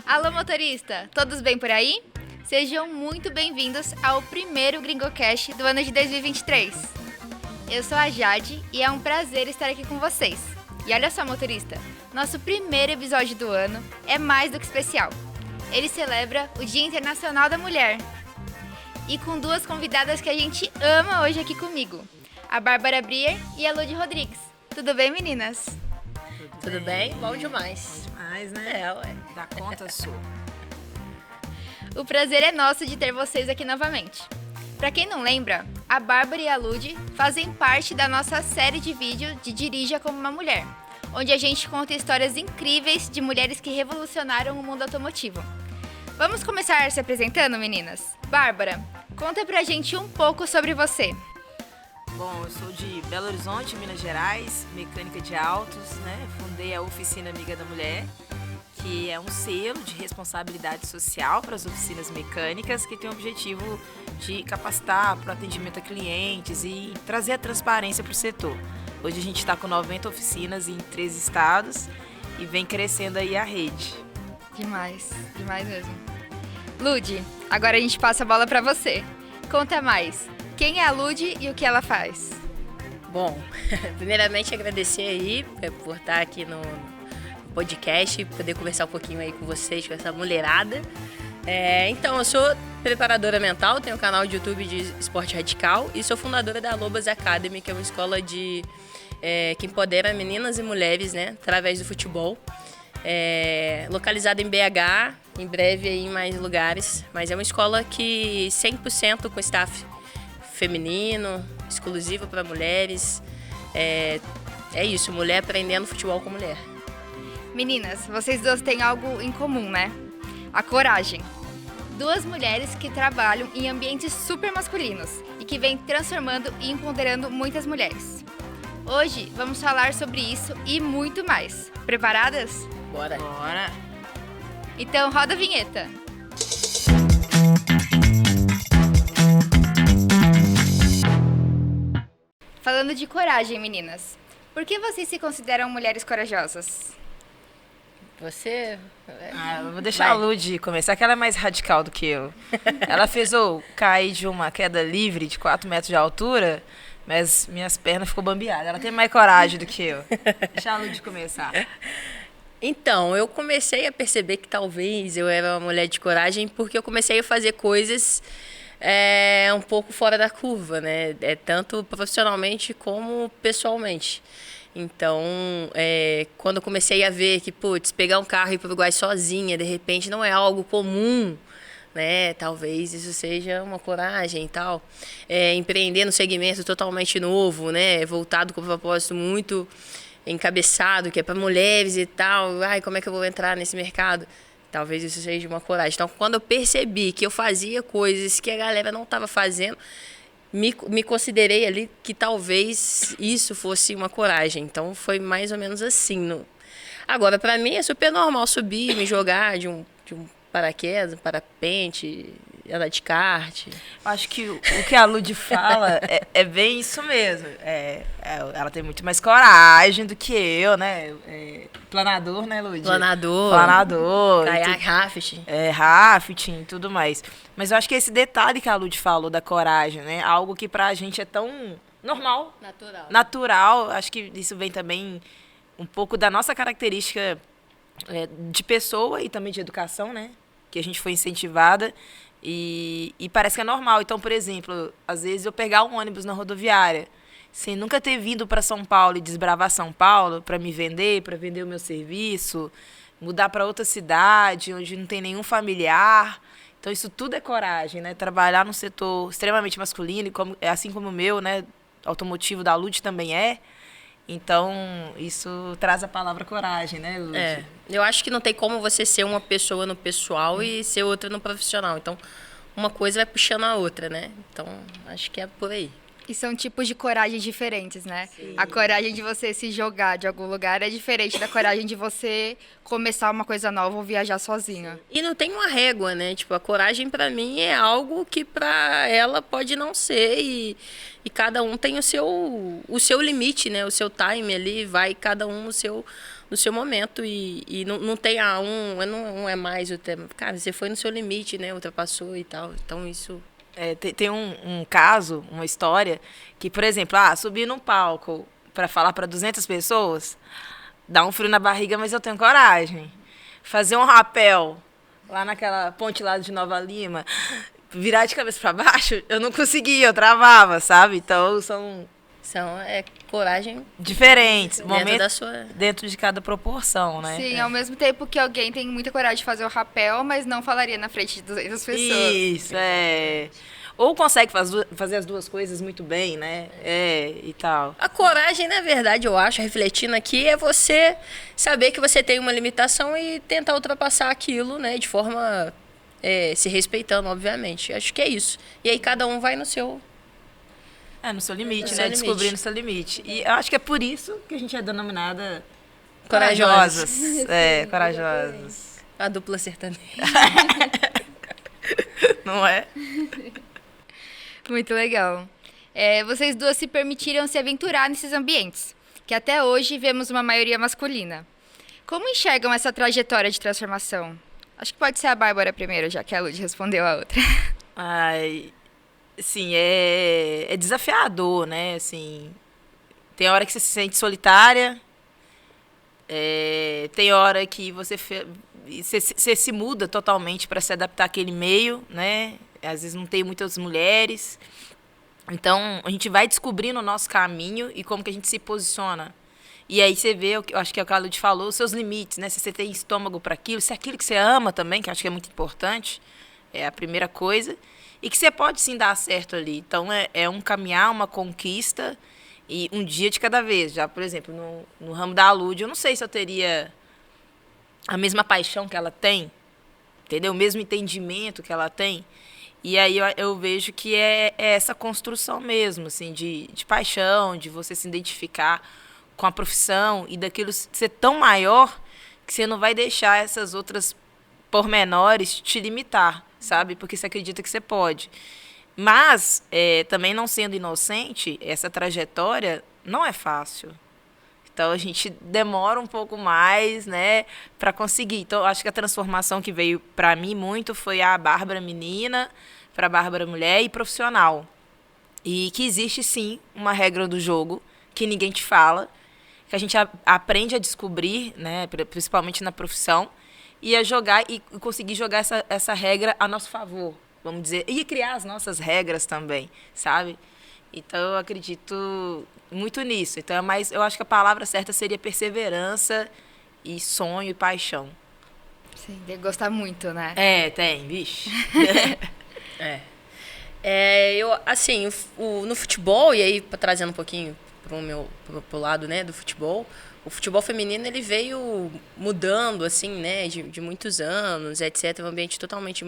Alô, motorista! Todos bem por aí? Sejam muito bem-vindos ao primeiro GringoCast do ano de 2023. Eu sou a Jade e é um prazer estar aqui com vocês. E olha só, motorista, nosso primeiro episódio do ano é mais do que especial. Ele celebra o Dia Internacional da Mulher. E com duas convidadas que a gente ama hoje aqui comigo, a Bárbara Brier e a Lud Rodrigues. Tudo bem, meninas? Tudo bem? Bom demais. Bom demais, né? Ué. Dá conta sua. O prazer é nosso de ter vocês aqui novamente. Pra quem não lembra, a Bárbara e a Lud fazem parte da nossa série de vídeo de Dirija como uma Mulher, onde a gente conta histórias incríveis de mulheres que revolucionaram o mundo automotivo. Vamos começar se apresentando, meninas? Bárbara, conta pra gente um pouco sobre você. Bom, eu sou de Belo Horizonte, Minas Gerais, mecânica de autos, né? Fundei a Oficina Amiga da Mulher, que é um selo de responsabilidade social para as oficinas mecânicas, que tem o objetivo de capacitar para o atendimento a clientes e trazer a transparência para o setor. Hoje a gente está com 90 oficinas em 13 estados e vem crescendo aí a rede. Demais mesmo. Lud, agora a gente passa a bola para você. Conta mais, quem é a Lud e o que ela faz? Bom, primeiramente agradecer aí por estar aqui no podcast, poder conversar um pouquinho aí com vocês, com essa mulherada. Então, eu sou preparadora mental, tenho um canal de YouTube de esporte radical e sou fundadora da Lobas Academy, que é uma escola que empodera meninas e mulheres, né, através do futebol. Localizada em BH, em breve aí em mais lugares, mas é uma escola que 100% com staff feminino, exclusiva para mulheres. É isso, mulher aprendendo futebol com mulher. Meninas, vocês duas têm algo em comum, né? A coragem. Duas mulheres que trabalham em ambientes super masculinos e que vêm transformando e empoderando muitas mulheres. Hoje vamos falar sobre isso e muito mais. Preparadas? Bora! Então roda a vinheta. Falando de coragem, meninas, por que vocês se consideram mulheres corajosas? Você... Eu vou deixar a Lud começar, que ela é mais radical do que eu. Ela fez eu cair de uma queda livre de 4 metros de altura, mas minhas pernas ficou bambeadas. Ela tem mais coragem do que eu. Deixa a Lud começar. Então, eu comecei a perceber que talvez eu era uma mulher de coragem porque eu comecei a fazer coisas um pouco fora da curva, né? Tanto profissionalmente como pessoalmente. Então, quando eu comecei a ver que, pegar um carro e ir para o Uruguai sozinha, de repente, não é algo comum, né? Talvez isso seja uma coragem e tal. Empreender num segmento totalmente novo, né? Voltado com um propósito muito encabeçado, que é para mulheres e tal. Ai, como é que eu vou entrar nesse mercado? Talvez isso seja uma coragem. Então, quando eu percebi que eu fazia coisas que a galera não estava fazendo, me considerei ali que talvez isso fosse uma coragem. Então, foi mais ou menos assim. Agora, para mim, é super normal subir, me jogar de um paraquedas, um parapente, andar de kart. Acho que o que a Lud fala é bem isso mesmo. Ela tem muito mais coragem do que eu, né? Planador, né, Lud? Planador. Caiaque, rafting. Rafting e tudo mais. Mas eu acho que esse detalhe que a Lud falou da coragem, né? Algo que pra gente é tão normal. Natural. Acho que isso vem também um pouco da nossa característica de pessoa e também de educação, né? Que a gente foi incentivada e parece que é normal. Então, por exemplo, às vezes eu pegar um ônibus na rodoviária, sem nunca ter vindo para São Paulo e desbravar São Paulo para me vender, para vender o meu serviço, mudar para outra cidade onde não tem nenhum familiar. Então, isso tudo é coragem, né? Trabalhar num setor extremamente masculino, assim como o meu, né? Automotivo da Lud também é. Então, isso traz a palavra coragem, né, Lud? Eu acho que não tem como você ser uma pessoa no pessoal e ser outra no profissional. Então, uma coisa vai puxando a outra, né? Então, acho que é por aí. E são tipos de coragem diferentes, né? Sim. A coragem de você se jogar de algum lugar é diferente da coragem de você começar uma coisa nova ou viajar sozinha. E não tem uma régua, né? Tipo, a coragem pra mim é algo que pra ela pode não ser e cada um tem o seu limite, né? O seu time ali, vai cada um no seu no seu momento e não tem um é mais o tema. Cara, você foi no seu limite, né? Ultrapassou e tal. Então isso... Tem um caso, uma história, que, por exemplo, subir num palco para falar para 200 pessoas, dá um frio na barriga, mas eu tenho coragem. Fazer um rapel lá naquela ponte lá de Nova Lima, virar de cabeça para baixo, eu não conseguia, eu travava, sabe? Então, são coragem diferentes, dentro de cada proporção, né? Sim, ao mesmo tempo que alguém tem muita coragem de fazer o rapel, mas não falaria na frente de 200 pessoas. Isso, Ou consegue fazer as duas coisas muito bem, né? E tal. A coragem, na verdade, eu acho, refletindo aqui, é você saber que você tem uma limitação e tentar ultrapassar aquilo, né? De forma se respeitando, obviamente. Acho que é isso. E aí cada um vai no seu... no seu limite, né? Descobrindo o seu limite. E eu acho que é por isso que a gente é denominada corajosas. Corajosas. A dupla sertaneja. Não é? Muito legal. Vocês duas se permitiram se aventurar nesses ambientes, que até hoje vemos uma maioria masculina. Como enxergam essa trajetória de transformação? Acho que pode ser a Bárbara primeiro, já que a Lud respondeu a outra. Sim, é desafiador, né? Assim, tem hora que você se sente solitária, tem hora que você se muda totalmente para se adaptar àquele meio, né? Às vezes não tem muitas mulheres. Então, a gente vai descobrindo o nosso caminho e como que a gente se posiciona. E aí você vê, eu acho que é o que a Lud falou, os seus limites, né? Se você tem estômago para aquilo, se é aquilo que você ama também, que eu acho que é muito importante, é a primeira coisa. E que você pode sim dar certo ali. Então, é um caminhar, uma conquista e um dia de cada vez. Já, por exemplo, no ramo da Lud, eu não sei se eu teria a mesma paixão que ela tem, entendeu? O mesmo entendimento que ela tem. E aí eu vejo que é essa construção mesmo, assim, de paixão, de você se identificar com a profissão e daquilo ser tão maior que você não vai deixar essas outras pormenores te limitar, sabe? Porque você acredita que você pode. Mas, também não sendo inocente, essa trajetória não é fácil. Então, a gente demora um pouco mais, né, para conseguir. Então, acho que a transformação que veio para mim muito foi a Bárbara menina para a Bárbara mulher e profissional. E que existe, sim, uma regra do jogo que ninguém te fala, que a gente aprende a descobrir, né, principalmente na profissão, e a jogar e conseguir jogar essa regra a nosso favor, vamos dizer, e criar as nossas regras também, sabe? Então, eu acredito muito nisso. Então, eu acho que a palavra certa seria perseverança e sonho e paixão. Sim, deve gostar muito, né? Tem, vixe. Eu, assim, no futebol, e aí trazendo um pouquinho pro lado, né, do futebol, o futebol feminino, ele veio mudando, assim, né, de muitos anos, etc. Um ambiente totalmente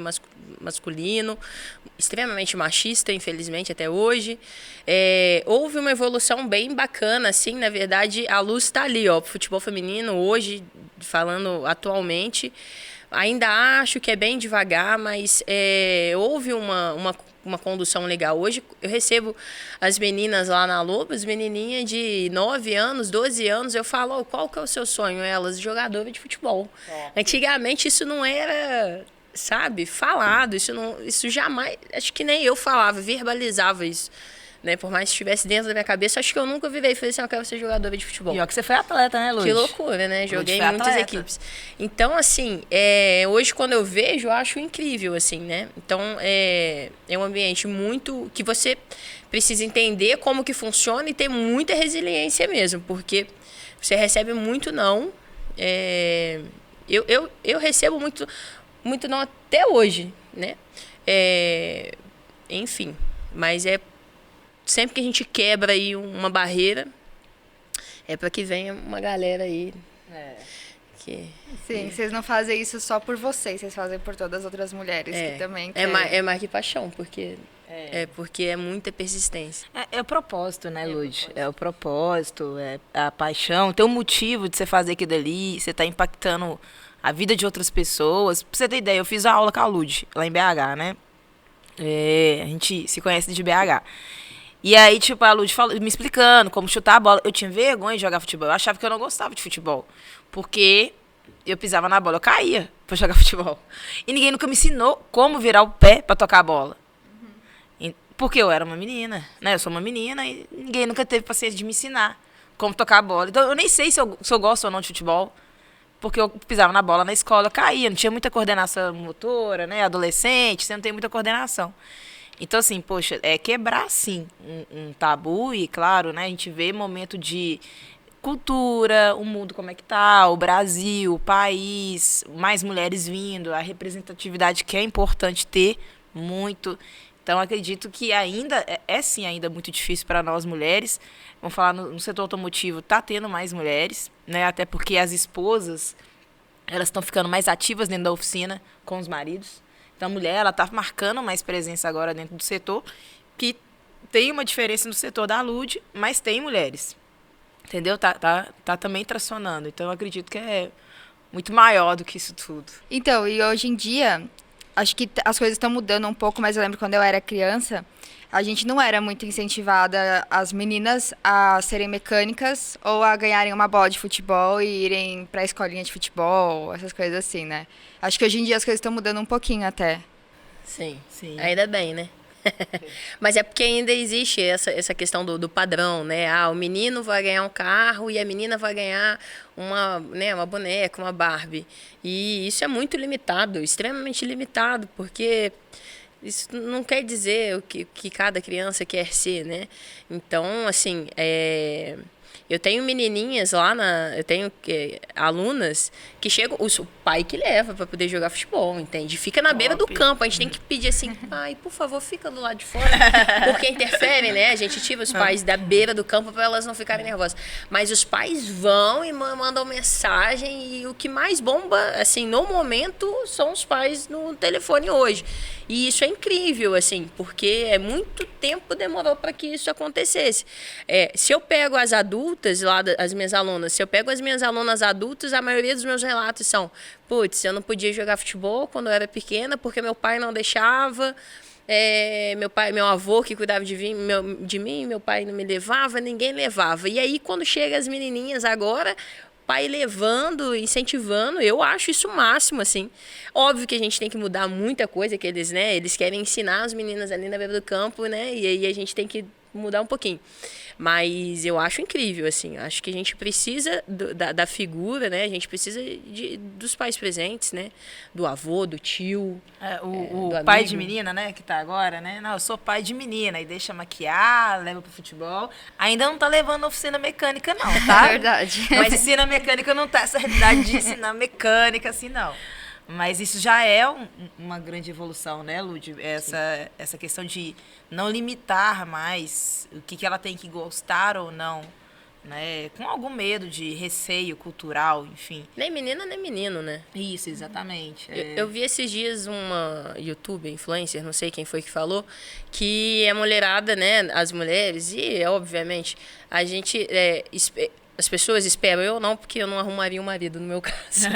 masculino, extremamente machista, infelizmente, até hoje. Houve uma evolução bem bacana, assim, na verdade, a luz está ali, ó, pro futebol feminino, hoje, falando atualmente, ainda acho que é bem devagar, mas houve uma condução legal. Hoje eu recebo as meninas lá na Lobo, as menininhas de 9 anos, 12 anos, eu falo, qual que é o seu sonho? Elas, jogadora de futebol. Antigamente isso não era, sabe, falado, isso jamais, acho que nem eu falava, verbalizava isso. Né? Por mais que estivesse dentro da minha cabeça, acho que eu nunca virei e falei assim, eu quero ser jogadora de futebol. E ó que você foi atleta, né, Lud? Que loucura, né? Joguei em muitas equipes. Então, assim, hoje quando eu vejo, eu acho incrível, assim, né? Então, é um ambiente muito... que você precisa entender como que funciona e ter muita resiliência mesmo, porque você recebe muito não. Eu recebo muito não até hoje, né? Enfim, mas sempre que a gente quebra aí uma barreira, é para que venha uma galera aí. Sim, vocês não fazem isso só por vocês fazem por todas as outras mulheres que também querem. É mais que paixão, porque porque é muita persistência. É o propósito, né, Lud? É o propósito, é a paixão, tem um motivo de você fazer aquilo ali, você tá impactando a vida de outras pessoas. Pra você ter ideia, eu fiz a aula com a Lud, lá em BH, né? A gente se conhece de BH. E aí, tipo, a Lud me explicando como chutar a bola. Eu tinha vergonha de jogar futebol. Eu achava que eu não gostava de futebol. Porque eu pisava na bola, eu caía pra jogar futebol. E ninguém nunca me ensinou como virar o pé pra tocar a bola. Porque eu era uma menina, né? Eu sou uma menina e ninguém nunca teve paciência de me ensinar como tocar a bola. Então, eu nem sei se eu gosto ou não de futebol. Porque eu pisava na bola na escola, eu caía. Não tinha muita coordenação motora, né? Adolescente, você não tem muita coordenação. Então, assim, poxa, é quebrar, sim, um tabu. E, claro, né? A gente vê momento de cultura, o mundo como é que tá, o Brasil, o país, mais mulheres vindo, a representatividade que é importante ter, muito. Então, acredito que ainda, sim, ainda muito difícil para nós mulheres. Vamos falar no setor automotivo, está tendo mais mulheres, né? Até porque as esposas, elas estão ficando mais ativas dentro da oficina com os maridos. Então, a mulher, ela está marcando mais presença agora dentro do setor, que tem uma diferença no setor da Lud, mas tem mulheres. Entendeu? Tá também tracionando. Então, eu acredito que é muito maior do que isso tudo. Então, e hoje em dia, acho que as coisas estão mudando um pouco, mas eu lembro quando eu era criança, a gente não era muito incentivada as meninas a serem mecânicas ou a ganharem uma bola de futebol e irem pra escolinha de futebol, essas coisas assim, né? Acho que hoje em dia as coisas estão mudando um pouquinho até. Sim. Ainda bem, né? Mas é porque ainda existe essa questão do padrão, né? Ah, o menino vai ganhar um carro e a menina vai ganhar uma boneca, uma Barbie. E isso é muito limitado, extremamente limitado, porque isso não quer dizer o que cada criança quer ser, né? Então, assim, eu tenho menininhas lá eu tenho alunas que chegam, o pai que leva para poder jogar futebol, entende? Fica na beira do campo, a gente tem que pedir assim, pai, por favor, fica do lado de fora, porque interfere, né? A gente tira os pais da beira do campo para elas não ficarem nervosas. Mas os pais vão e mandam mensagem e o que mais bomba, assim, no momento, são os pais no telefone hoje. E isso é incrível, assim, porque muito tempo demorou para que isso acontecesse. Se eu pego as adultas, as minhas alunas, se eu pego as minhas alunas adultas, a maioria dos meus relatos são, putz, eu não podia jogar futebol quando eu era pequena porque meu pai não deixava, meu avô que cuidava de mim, meu pai não me levava, ninguém levava. E aí, quando chega as menininhas agora, pai levando, incentivando, eu acho isso o máximo, assim. Óbvio que a gente tem que mudar muita coisa, que eles querem ensinar as meninas ali na beira do campo, né? E aí a gente tem que mudar um pouquinho. Mas eu acho incrível, assim. Acho que a gente precisa da figura, né? A gente precisa dos pais presentes, né? Do avô, do tio. O pai de menina, né? Que tá agora, né? Não, eu sou pai de menina. E deixa maquiar, leva pro futebol. Ainda não tá levando oficina mecânica, não, tá? É verdade. Mas oficina mecânica não tá essa realidade de ensinar mecânica, assim, não. Mas isso já é uma grande evolução, né, Lud? Essa questão de não limitar mais o que ela tem que gostar ou não, né? Com algum medo de receio cultural, enfim. Nem menina, nem menino, né? Isso, exatamente. Eu vi esses dias uma youtuber, influencer, não sei quem foi que falou, que a mulherada, né, as mulheres, e obviamente a gente... As pessoas esperam, eu não, porque eu não arrumaria um marido no meu caso.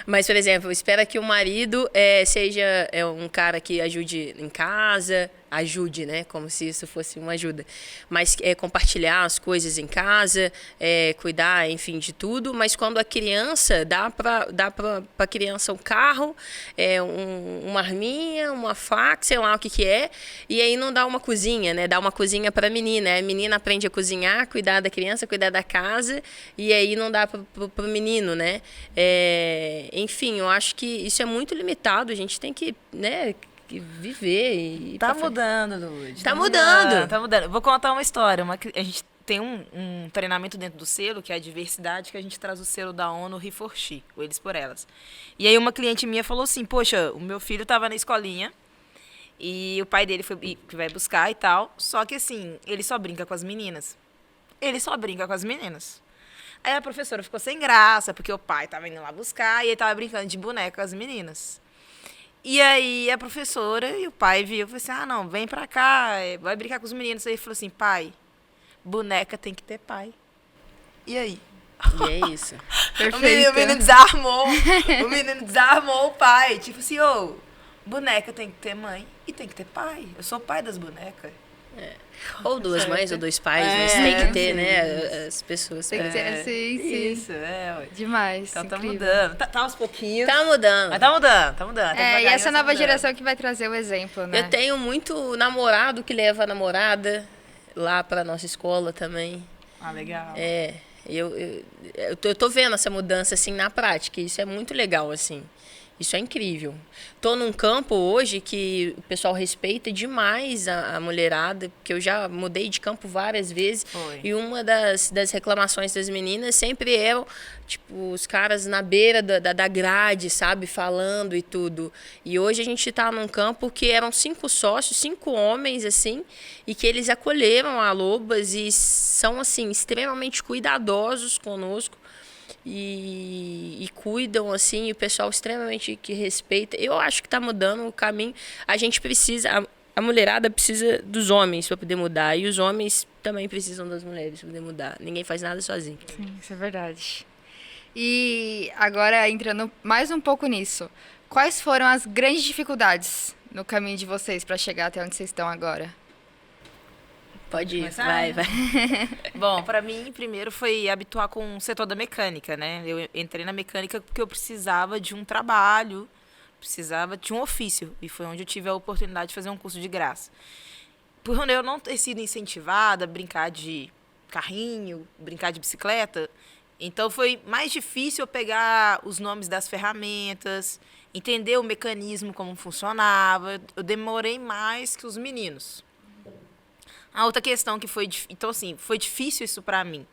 Mas, por exemplo, espera que o marido seja um cara que ajude em casa, ajude, né? Como se isso fosse uma ajuda. Mas compartilhar as coisas em casa, cuidar, enfim, de tudo. Mas quando a criança, dá pra criança um carro, uma arminha, uma faca, sei lá o que é. E aí não dá uma cozinha, né? Dá uma cozinha pra menina. A menina aprende a cozinhar, cuidar da criança, cuidar da casa. E aí não dá pro menino, né? Enfim, eu acho que isso é muito limitado. A gente tem que, né, viver e... Tá mudando, Lud. Tá mudando. Tá mudando. Vou contar uma história. A gente tem um treinamento dentro do selo, que é a diversidade, que a gente traz o selo da ONU He4She, o Eles por Elas. E aí uma cliente minha falou assim, poxa, o meu filho tava na escolinha e o pai dele que vai buscar e tal, só que assim, ele só brinca com as meninas. Aí a professora ficou sem graça, porque o pai tava indo lá buscar e ele tava brincando de boneca com as meninas. E aí a professora e o pai viu, falou assim, não, vem pra cá, vai brincar com os meninos. Aí ele falou assim, pai, boneca tem que ter pai. E aí? E é isso. Perfeito. O menino desarmou o pai. Tipo assim, boneca tem que ter mãe e tem que ter pai. Eu sou o pai das bonecas. Ou duas mães ou dois pais, mas tem que ter, né? As pessoas. Tem que ter, sim. Isso, Demais. Então incrível. tá mudando. Tá aos pouquinhos. Tá mudando. Mas tá mudando. Tá E devagarinho, essa tá nova mudando. geração que vai trazer o exemplo, né? Eu tenho muito namorado que leva a namorada lá pra nossa escola também. Ah, legal. Eu tô vendo essa mudança, assim, na prática. Isso é muito legal, assim. Isso é incrível. Tô num campo hoje que o pessoal respeita demais a mulherada, porque eu já mudei de campo várias vezes. Foi. E uma das reclamações das meninas sempre eram, tipo, os caras na beira da grade, sabe, falando e tudo. E hoje a gente tá num campo que eram 5 sócios, 5 homens, assim, e que eles acolheram a Lobas e são, assim, extremamente cuidadosos conosco. E cuidam, assim, o pessoal extremamente que respeita. Eu acho que está mudando o caminho. A gente precisa, a mulherada precisa dos homens para poder mudar. E os homens também precisam das mulheres para poder mudar. Ninguém faz nada sozinho. Sim, isso é verdade. E agora, entrando mais um pouco nisso, quais foram as grandes dificuldades no caminho de vocês para chegar até onde vocês estão agora? Pode ir, Começar? vai. Bom, pra mim, primeiro foi habituar com o setor da mecânica, né? Eu entrei na mecânica porque eu precisava de um trabalho, precisava de um ofício. E foi onde eu tive a oportunidade de fazer um curso de graça. Por eu não ter sido incentivada a brincar de carrinho, brincar de bicicleta, então foi mais difícil eu pegar os nomes das ferramentas, entender o mecanismo, como funcionava. Eu demorei mais que os meninos. A outra questão que foi... Então, assim, foi difícil isso para mim.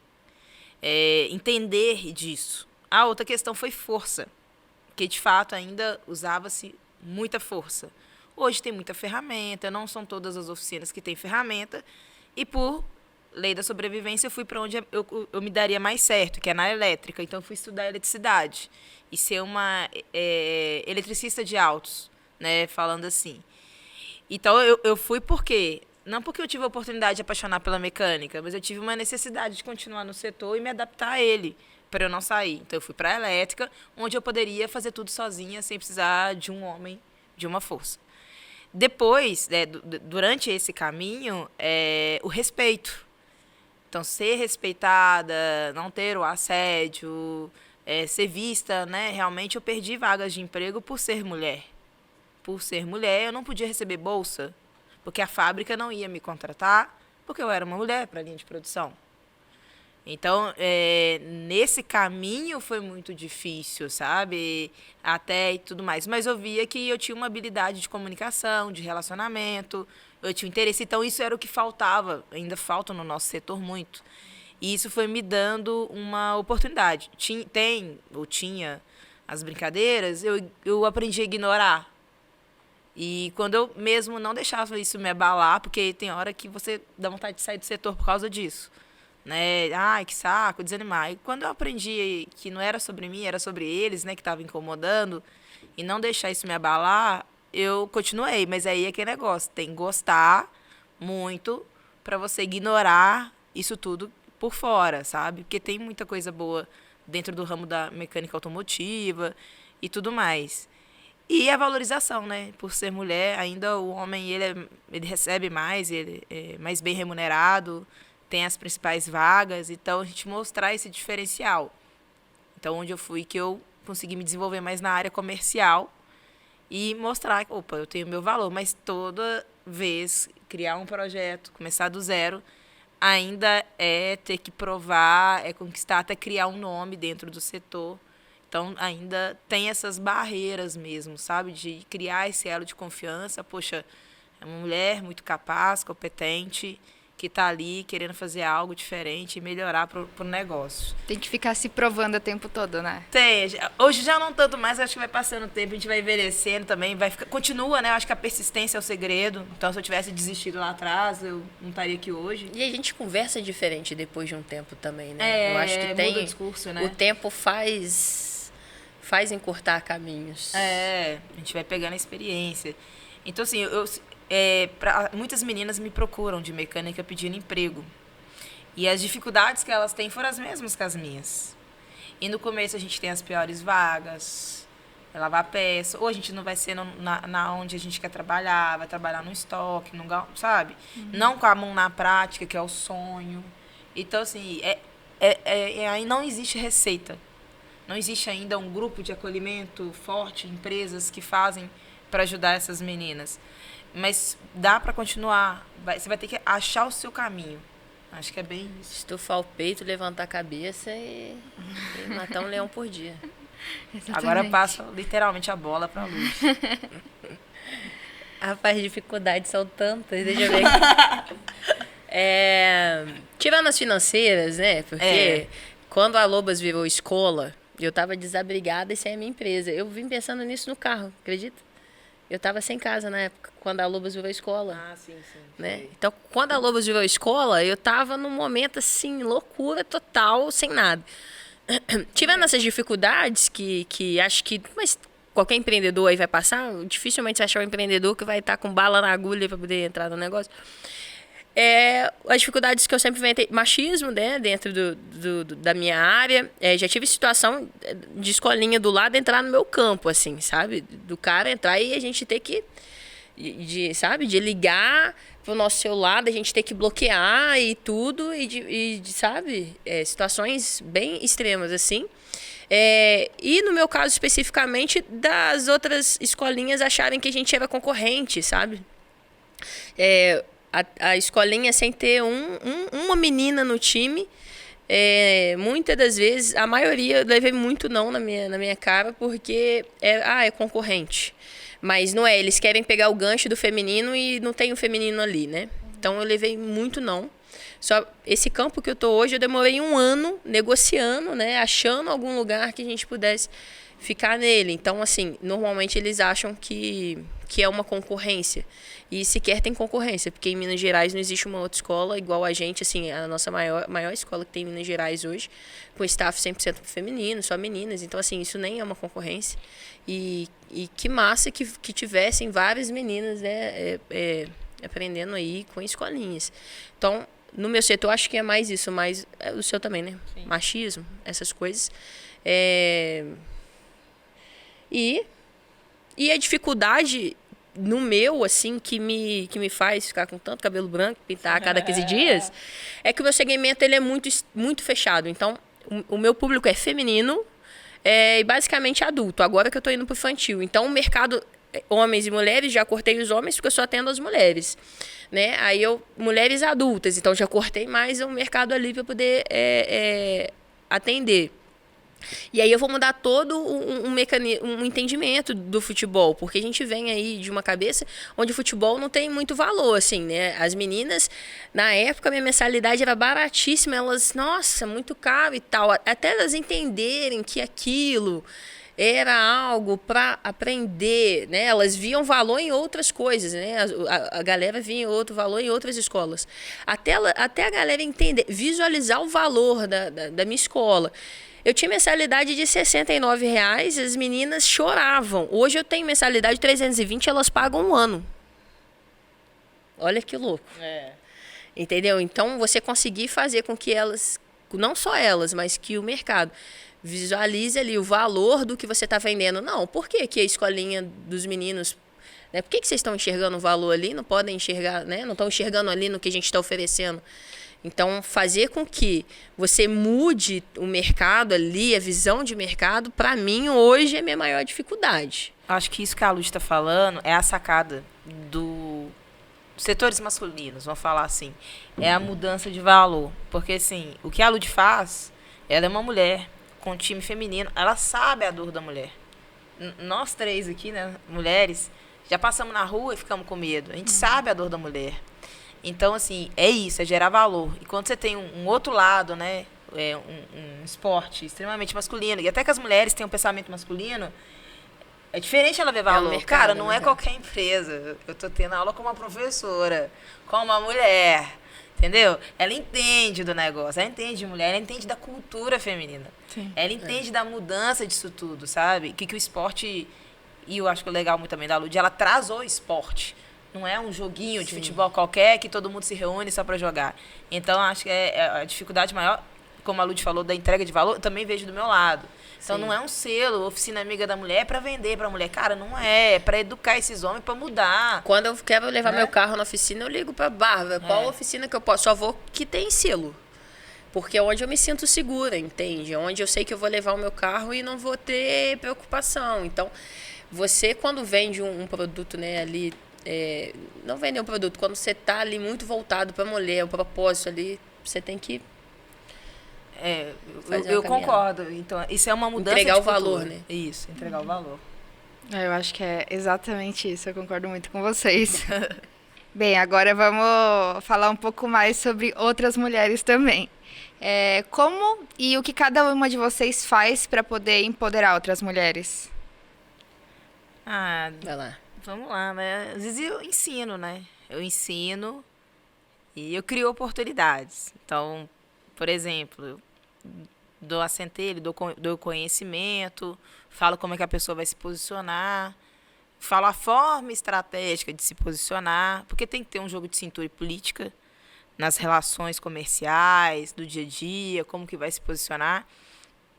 Entender disso. A outra questão foi força. Porque, de fato, ainda usava-se muita força. Hoje tem muita ferramenta, não são todas as oficinas que têm ferramenta. E, por lei da sobrevivência, eu fui para onde eu me daria mais certo, que é na elétrica. Então, eu fui estudar eletricidade. E ser uma eletricista de autos, né? Falando assim. Então, eu fui porque... Não porque eu tive a oportunidade de apaixonar pela mecânica, mas eu tive uma necessidade de continuar no setor e me adaptar a ele, para eu não sair. Então, eu fui para a elétrica, onde eu poderia fazer tudo sozinha, sem precisar de um homem, de uma força. Depois, durante esse caminho, o respeito. Então, ser respeitada, não ter o assédio, ser vista, né? Realmente, eu perdi vagas de emprego por ser mulher. Por ser mulher, eu não podia receber bolsa, porque a fábrica não ia me contratar, porque eu era uma mulher para a linha de produção. Então, nesse caminho foi muito difícil, sabe? Até e tudo mais. Mas eu via que eu tinha uma habilidade de comunicação, de relacionamento, eu tinha interesse. Então, isso era o que faltava, ainda falta no nosso setor muito. E isso foi me dando uma oportunidade. Tinha as brincadeiras, eu aprendi a ignorar. E quando eu mesmo não deixava isso me abalar, porque tem hora que você dá vontade de sair do setor por causa disso, né? Ai, que saco, desanimar. E quando eu aprendi que não era sobre mim, era sobre eles, né, que estavam incomodando, e não deixar isso me abalar, eu continuei. Mas aí é aquele negócio, tem que gostar muito para você ignorar isso tudo por fora, sabe? Porque tem muita coisa boa dentro do ramo da mecânica automotiva e tudo mais. E a valorização, né? Por ser mulher, ainda o homem ele recebe mais, ele é mais bem remunerado, tem as principais vagas, então a gente mostrar esse diferencial. Então, onde eu fui que eu consegui me desenvolver mais na área comercial e mostrar que, opa, eu tenho meu valor, mas toda vez criar um projeto, começar do zero, ainda é ter que provar, é conquistar, até criar um nome dentro do setor. Então, ainda tem essas barreiras mesmo, sabe? De criar esse elo de confiança. Poxa, é uma mulher muito capaz, competente, que está ali querendo fazer algo diferente e melhorar para o negócio. Tem que ficar se provando o tempo todo, né? Tem. Hoje já não tanto mais, acho que vai passando o tempo, a gente vai envelhecendo também, continua, né? Eu acho que a persistência é o segredo. Então, se eu tivesse desistido lá atrás, eu não estaria aqui hoje. E a gente conversa diferente depois de um tempo também, né? Eu acho que tem... muda o discurso, né? O tempo faz encurtar caminhos. A gente vai pegando a experiência. Então, assim, muitas meninas me procuram de mecânica pedindo emprego. E as dificuldades que elas têm foram as mesmas que as minhas. E no começo a gente tem as piores vagas, vai lavar a peça, ou a gente não vai ser na onde a gente quer trabalhar, vai trabalhar no estoque, sabe? Não com a mão na prática, que é o sonho. Então, assim, aí não existe receita. Não existe ainda um grupo de acolhimento forte, empresas que fazem para ajudar essas meninas. Mas dá para continuar. Você vai ter que achar o seu caminho. Acho que é bem isso. Estufar o peito, levantar a cabeça e matar um leão por dia. Exatamente. Agora passa literalmente a bola para a Lud. Rapaz, dificuldades são tantas. Deixa eu ver aqui. Tirando as financeiras, né? Porque quando a Lobas virou escola, eu estava desabrigada e sem a minha empresa. Eu vim pensando nisso no carro, acredita? Eu estava sem casa na época, quando a Lobas virou escola. Ah, sim. Né? Então, quando a Lobas virou escola, eu estava num momento, assim, loucura total, sem nada. Tirando essas dificuldades que acho que... Mas qualquer empreendedor aí vai passar, dificilmente você achar um empreendedor que vai estar com bala na agulha para poder entrar no negócio. As dificuldades que eu sempre inventei, machismo, né, dentro da minha área. Já tive situação de escolinha do lado entrar no meu campo, assim, sabe? Do cara entrar e a gente ter que, de ligar pro nosso celular, a gente ter que bloquear e tudo, sabe? Situações bem extremas, assim. E no meu caso, especificamente, das outras escolinhas acharem que a gente era concorrente, sabe? A escolinha sem ter uma menina no time, muitas das vezes, a maioria, eu levei muito não na minha cara, porque é concorrente. Mas não é, eles querem pegar o gancho do feminino e não tem o feminino ali, né? Então eu levei muito não. Só esse campo que eu tô hoje, eu demorei 1 ano negociando, né? Achando algum lugar que a gente pudesse ficar nele. Então, assim, normalmente eles acham que é uma concorrência. E sequer tem concorrência, porque em Minas Gerais não existe uma outra escola igual a gente, assim, a nossa maior escola que tem em Minas Gerais hoje, com staff 100% feminino, só meninas. Então, assim, isso nem é uma concorrência. E que massa que tivessem várias meninas, né, aprendendo aí com escolinhas. Então, no meu setor, acho que é mais isso, mas o seu também, né? Sim. Machismo, essas coisas. E a dificuldade no meu, assim, que me faz ficar com tanto cabelo branco, pintar a cada 15 dias, é que o meu segmento ele é muito, muito fechado. Então, o meu público é feminino e basicamente adulto. Agora que eu tô indo pro infantil. Então, o mercado, homens e mulheres, já cortei os homens porque eu só atendo as mulheres. Né? Aí mulheres adultas, então já cortei mais o mercado ali para poder atender. E aí eu vou mudar todo um entendimento do futebol, porque a gente vem aí de uma cabeça onde o futebol não tem muito valor, assim, né? As meninas, na época, minha mensalidade era baratíssima, elas, nossa, muito caro e tal, até elas entenderem que aquilo era algo para aprender, né? Elas viam valor em outras coisas, né? A galera via outro valor em outras escolas. Até a galera entender, visualizar o valor da minha escola. Eu tinha mensalidade de R$69, as meninas choravam. Hoje eu tenho mensalidade de 320, elas pagam 1 ano. Olha que louco. Entendeu? Então, você conseguir fazer com que elas, não só elas, mas que o mercado visualize ali o valor do que você está vendendo. Não, por que a escolinha dos meninos... Né? Por que vocês estão enxergando o valor ali? Não podem enxergar, né? Não estão enxergando ali no que a gente está oferecendo. Então, fazer com que você mude o mercado ali, a visão de mercado, para mim, hoje é a minha maior dificuldade. Acho que isso que a Lud está falando é a sacada dos setores masculinos, vamos falar assim. É a mudança de valor. Porque, assim, o que a Lud faz, ela é uma mulher com um time feminino, ela sabe a dor da mulher. Nós 3 aqui, né, mulheres, já passamos na rua e ficamos com medo. A gente sabe a dor da mulher. Então, assim, é isso, é gerar valor. E quando você tem um outro lado, né, um esporte extremamente masculino, e até que as mulheres têm um pensamento masculino, é diferente ela ver valor. mercado, Cara, não é qualquer empresa. Eu tô tendo aula com uma professora, com uma mulher, entendeu? Ela entende do negócio, ela entende de mulher, ela entende da cultura feminina. Sim. Ela entende da mudança disso tudo, sabe? Que o esporte, e eu acho que é legal muito também da Lud, ela traz o esporte. Não é um joguinho de futebol qualquer que todo mundo se reúne só para jogar. Então, acho que a dificuldade maior, como a Lud falou, da entrega de valor, eu também vejo do meu lado. Então, Sim. não é um selo, oficina amiga da mulher, para vender para a mulher. Cara, não é. É para educar esses homens, para mudar. Quando eu quero levar meu carro na oficina, eu ligo pra Bárbara. Qual oficina que eu posso? Só vou que tem selo. Porque é onde eu me sinto segura, entende? É onde eu sei que eu vou levar o meu carro e não vou ter preocupação. Então, você quando vende um produto, né, ali... não vender um produto, quando você tá ali muito voltado pra mulher, o propósito ali, você tem que... Eu concordo. Então, isso é uma mudança entregar de o valor, cultura. né? Isso, entregar o valor. Eu acho que é exatamente isso, eu concordo muito com vocês. Bem, agora vamos falar um pouco mais sobre outras mulheres também. Como e o que cada uma de vocês faz para poder empoderar outras mulheres? Vai lá. Vamos lá, né? Às vezes eu ensino, né? Eu ensino e eu crio oportunidades. Então, por exemplo, eu dou a centelha, dou conhecimento, falo como é que a pessoa vai se posicionar, falo a forma estratégica de se posicionar, porque tem que ter um jogo de cintura e política nas relações comerciais, do dia a dia, como que vai se posicionar.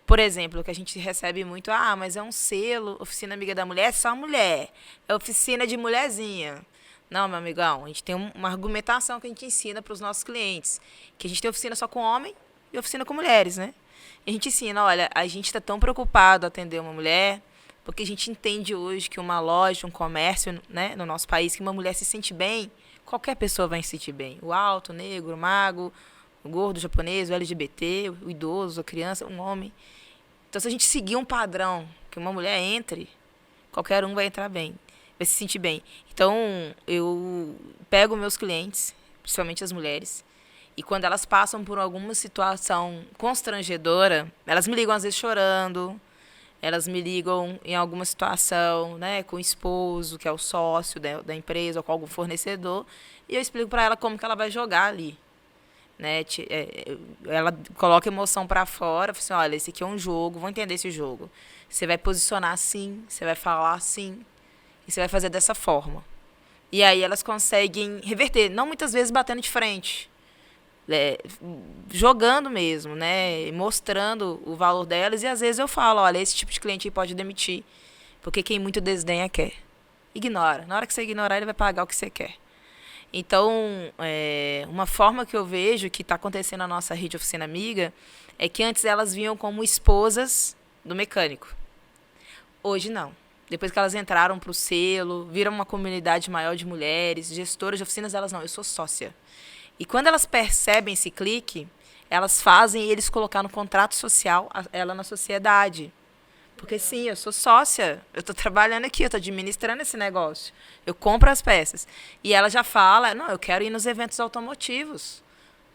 Por exemplo, que a gente recebe muito, mas é um selo, oficina amiga da mulher, é só mulher, é oficina de mulherzinha. Não, meu amigão, a gente tem uma argumentação que a gente ensina para os nossos clientes, que a gente tem oficina só com homem e oficina com mulheres, né? E a gente ensina, olha, a gente está tão preocupado em atender uma mulher, porque a gente entende hoje que uma loja, um comércio, né, no nosso país, que uma mulher se sente bem, qualquer pessoa vai se sentir bem. O alto, o negro, o mago, o gordo, o japonês, o LGBT, o idoso, a criança, um homem. Então, se a gente seguir um padrão, que uma mulher entre, qualquer um vai entrar bem, vai se sentir bem. Então, eu pego meus clientes, principalmente as mulheres, e quando elas passam por alguma situação constrangedora, elas me ligam às vezes chorando, elas me ligam em alguma situação, né, com o esposo, que é o sócio da empresa, ou com algum fornecedor, e eu explico para ela como que ela vai jogar ali. Né? Ela coloca emoção para fora, fala assim, olha, esse aqui é um jogo, vou entender esse jogo. Você vai posicionar assim, você vai falar assim, e você vai fazer dessa forma. E aí elas conseguem reverter, não muitas vezes batendo de frente, jogando mesmo, né? Mostrando o valor delas, e às vezes eu falo, olha, esse tipo de cliente aí pode demitir, porque quem muito desdenha quer. Ignora. Na hora que você ignorar, ele vai pagar o que você quer. Então, uma forma que eu vejo que está acontecendo na nossa rede Oficina Amiga é que antes elas vinham como esposas do mecânico. Hoje não. Depois que elas entraram para o selo, viram uma comunidade maior de mulheres, gestoras de oficinas, elas não, eu sou sócia. E quando elas percebem esse clique, elas fazem eles colocar no contrato social ela na sociedade. Porque sim, eu sou sócia, eu estou trabalhando aqui, eu estou administrando esse negócio. Eu compro as peças. E ela já fala, não, eu quero ir nos eventos automotivos.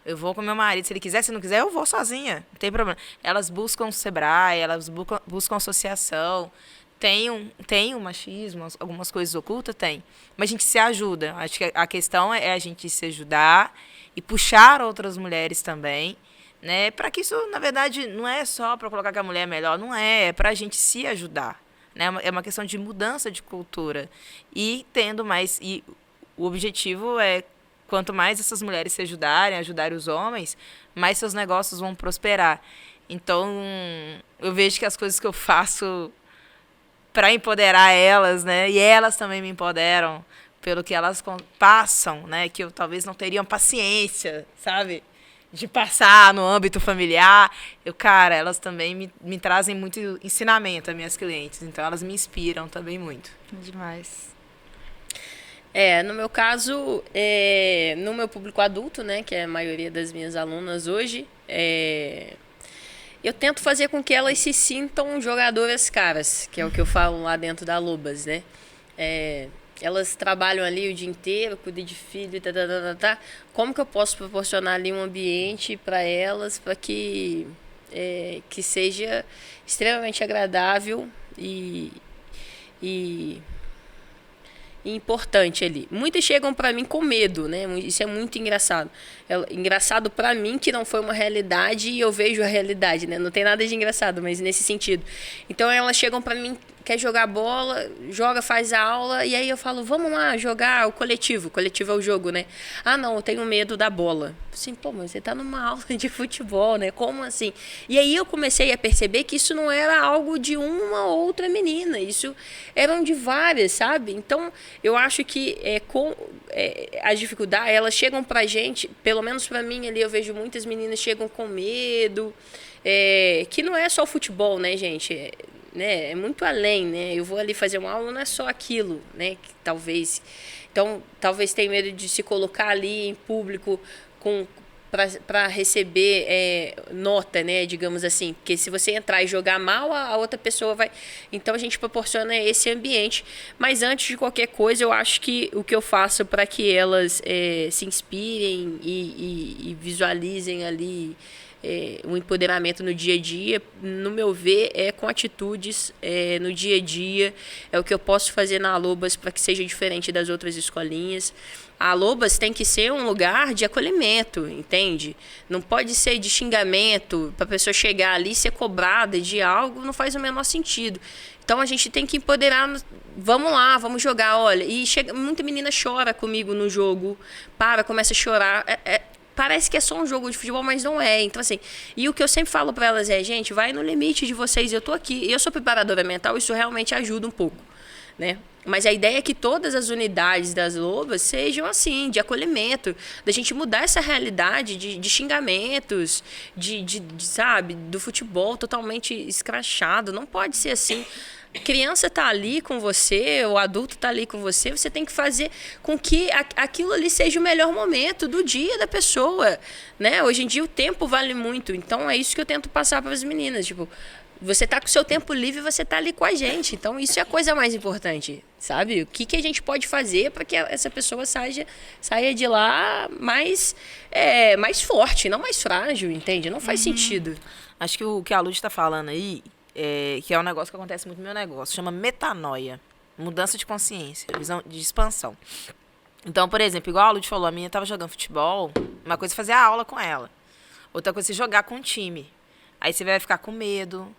Eu vou com meu marido, se ele quiser, se não quiser, eu vou sozinha, não tem problema. Elas buscam o Sebrae, elas buscam associação. Tem um machismo, algumas coisas ocultas, tem. Mas a gente se ajuda. Acho que a questão é a gente se ajudar e puxar outras mulheres também, né? Para que isso, na verdade, não é só para colocar que a mulher é melhor, não é para a gente se ajudar, né? É uma questão de mudança de cultura. E tendo mais... E o objetivo é, quanto mais essas mulheres se ajudarem os homens, mais seus negócios vão prosperar. Então, eu vejo que as coisas que eu faço para empoderar elas, né? E elas também me empoderam pelo que elas passam, né? Que eu talvez não teriam paciência, sabe? De passar no âmbito familiar. Cara, elas também me trazem muito ensinamento, as minhas clientes. Então, elas me inspiram também muito. Demais. No meu caso, no meu público adulto, né? Que é a maioria das minhas alunas hoje, eu tento fazer com que elas se sintam jogadoras caras, que é o que eu falo lá dentro da Lobas, né? Elas trabalham ali o dia inteiro, cuidam de filho, tá. Como que eu posso proporcionar ali um ambiente para elas, para que seja extremamente agradável e importante ali. Muitas chegam para mim com medo, né? Isso é muito engraçado. Engraçado para mim que não foi uma realidade e eu vejo a realidade, né? Não tem nada de engraçado, mas nesse sentido. Então elas chegam para mim quer jogar bola, joga, faz a aula, e aí eu falo, vamos lá jogar o coletivo. O coletivo é o jogo, né? Ah, não, eu tenho medo da bola. Assim, pô, mas você tá numa aula de futebol, né? Como assim? E aí eu comecei a perceber que isso não era algo de uma ou outra menina, isso eram de várias, sabe? Então, eu acho que as dificuldades, elas chegam pra gente, pelo menos pra mim ali, eu vejo muitas meninas chegam com medo, que não é só o futebol, né, gente? Né, é muito além, né? Eu vou ali fazer uma aula, não é só aquilo, né? Que talvez, então, talvez tenha medo de se colocar ali em público para receber nota, né? Digamos assim, porque se você entrar e jogar mal, a outra pessoa vai. Então a gente proporciona esse ambiente. Mas antes de qualquer coisa, eu acho que o que eu faço para que elas se inspirem e visualizem ali o empoderamento no dia a dia, no meu ver, é com atitudes no dia a dia, é o que eu posso fazer na Alobas para que seja diferente das outras escolinhas. A Alobas tem que ser um lugar de acolhimento, entende? Não pode ser de xingamento, para a pessoa chegar ali e ser cobrada de algo, não faz o menor sentido. Então a gente tem que empoderar, vamos lá, vamos jogar, olha, e muita menina chora comigo no jogo, começa a chorar, parece que é só um jogo de futebol, mas não é. Então, assim, e o que eu sempre falo para elas é, gente, vai no limite de vocês, eu tô aqui. Eu sou preparadora mental, isso realmente ajuda um pouco, né? Mas a ideia é que todas as unidades das Lobas sejam assim, de acolhimento, da gente mudar essa realidade de xingamentos, sabe, do futebol totalmente escrachado. Não pode ser assim. A criança está ali com você, o adulto está ali com você, você tem que fazer com que aquilo ali seja o melhor momento do dia da pessoa, né? Hoje em dia o tempo vale muito, então é isso que eu tento passar para as meninas, tipo, você está com o seu tempo livre, você está ali com a gente, então isso é a coisa mais importante, sabe? O que a gente pode fazer para que essa pessoa saia de lá mais forte, não mais frágil, entende? Não faz sentido. Acho que o que a Lud está falando aí, que é um negócio que acontece muito no meu negócio, chama metanoia, mudança de consciência, visão de expansão. Então, por exemplo, igual a Lud falou, a minha estava jogando futebol, uma coisa é fazer a aula com ela, outra coisa é jogar com o time. Aí você vai ficar com medo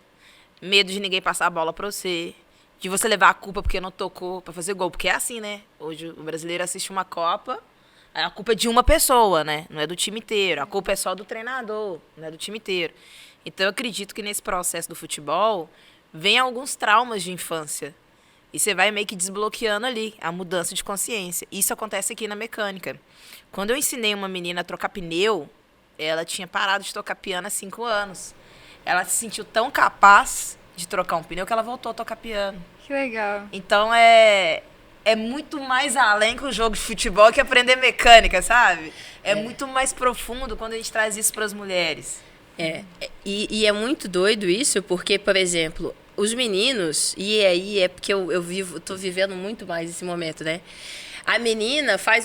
de ninguém passar a bola pra você, de você levar a culpa porque não tocou pra fazer gol, porque é assim, né? Hoje o brasileiro assiste uma Copa, a culpa é de uma pessoa, né? Não é do time inteiro, a culpa é só do treinador, não é do time inteiro. Então, eu acredito que nesse processo do futebol, vem alguns traumas de infância. E você vai meio que desbloqueando ali a mudança de consciência. Isso acontece aqui na mecânica. Quando eu ensinei uma menina a trocar pneu, ela tinha parado de tocar piano há 5 anos. Ela se sentiu tão capaz de trocar um pneu que ela voltou a tocar piano. Que legal. Então, é muito mais além que o jogo de futebol que aprender mecânica, sabe? É muito mais profundo quando a gente traz isso para as mulheres. E é muito doido isso, porque, por exemplo, os meninos, e aí é porque eu tô vivendo muito mais esse momento, né?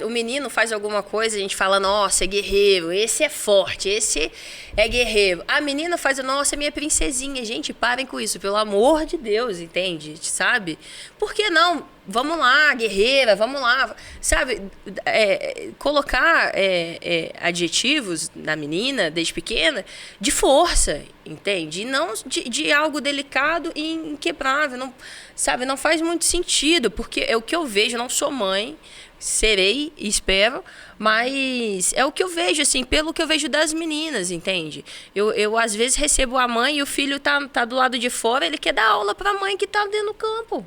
O menino faz alguma coisa, a gente fala, nossa, é guerreiro, esse é forte, esse é guerreiro. A menina faz, nossa, é minha princesinha. Gente, parem com isso, pelo amor de Deus, entende? Sabe? Por que não? Vamos lá, guerreira, vamos lá. Sabe? Colocar adjetivos na menina, desde pequena, de força, entende? E não de algo delicado e inquebrável. Não, sabe? Não faz muito sentido, porque é o que eu vejo, eu não sou mãe, serei, espero, mas é o que eu vejo, assim, pelo que eu vejo das meninas, entende? Eu às vezes recebo a mãe e o filho tá do lado de fora, ele quer dar aula pra mãe que tá dentro do campo.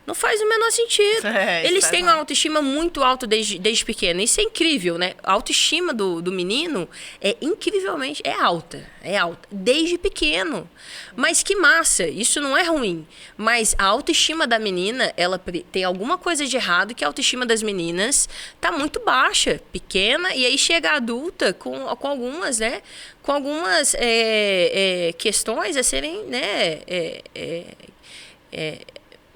Não faz o menor sentido. Eles têm uma autoestima muito alta desde pequeno. Isso é incrível, né? A autoestima do menino é incrivelmente alta. É alta. Desde pequeno. Mas que massa. Isso não é ruim. Mas a autoestima da menina, ela tem alguma coisa de errado que a autoestima das meninas tá muito baixa, pequena, e aí chega a adulta com algumas, né? Com algumas questões a serem, né?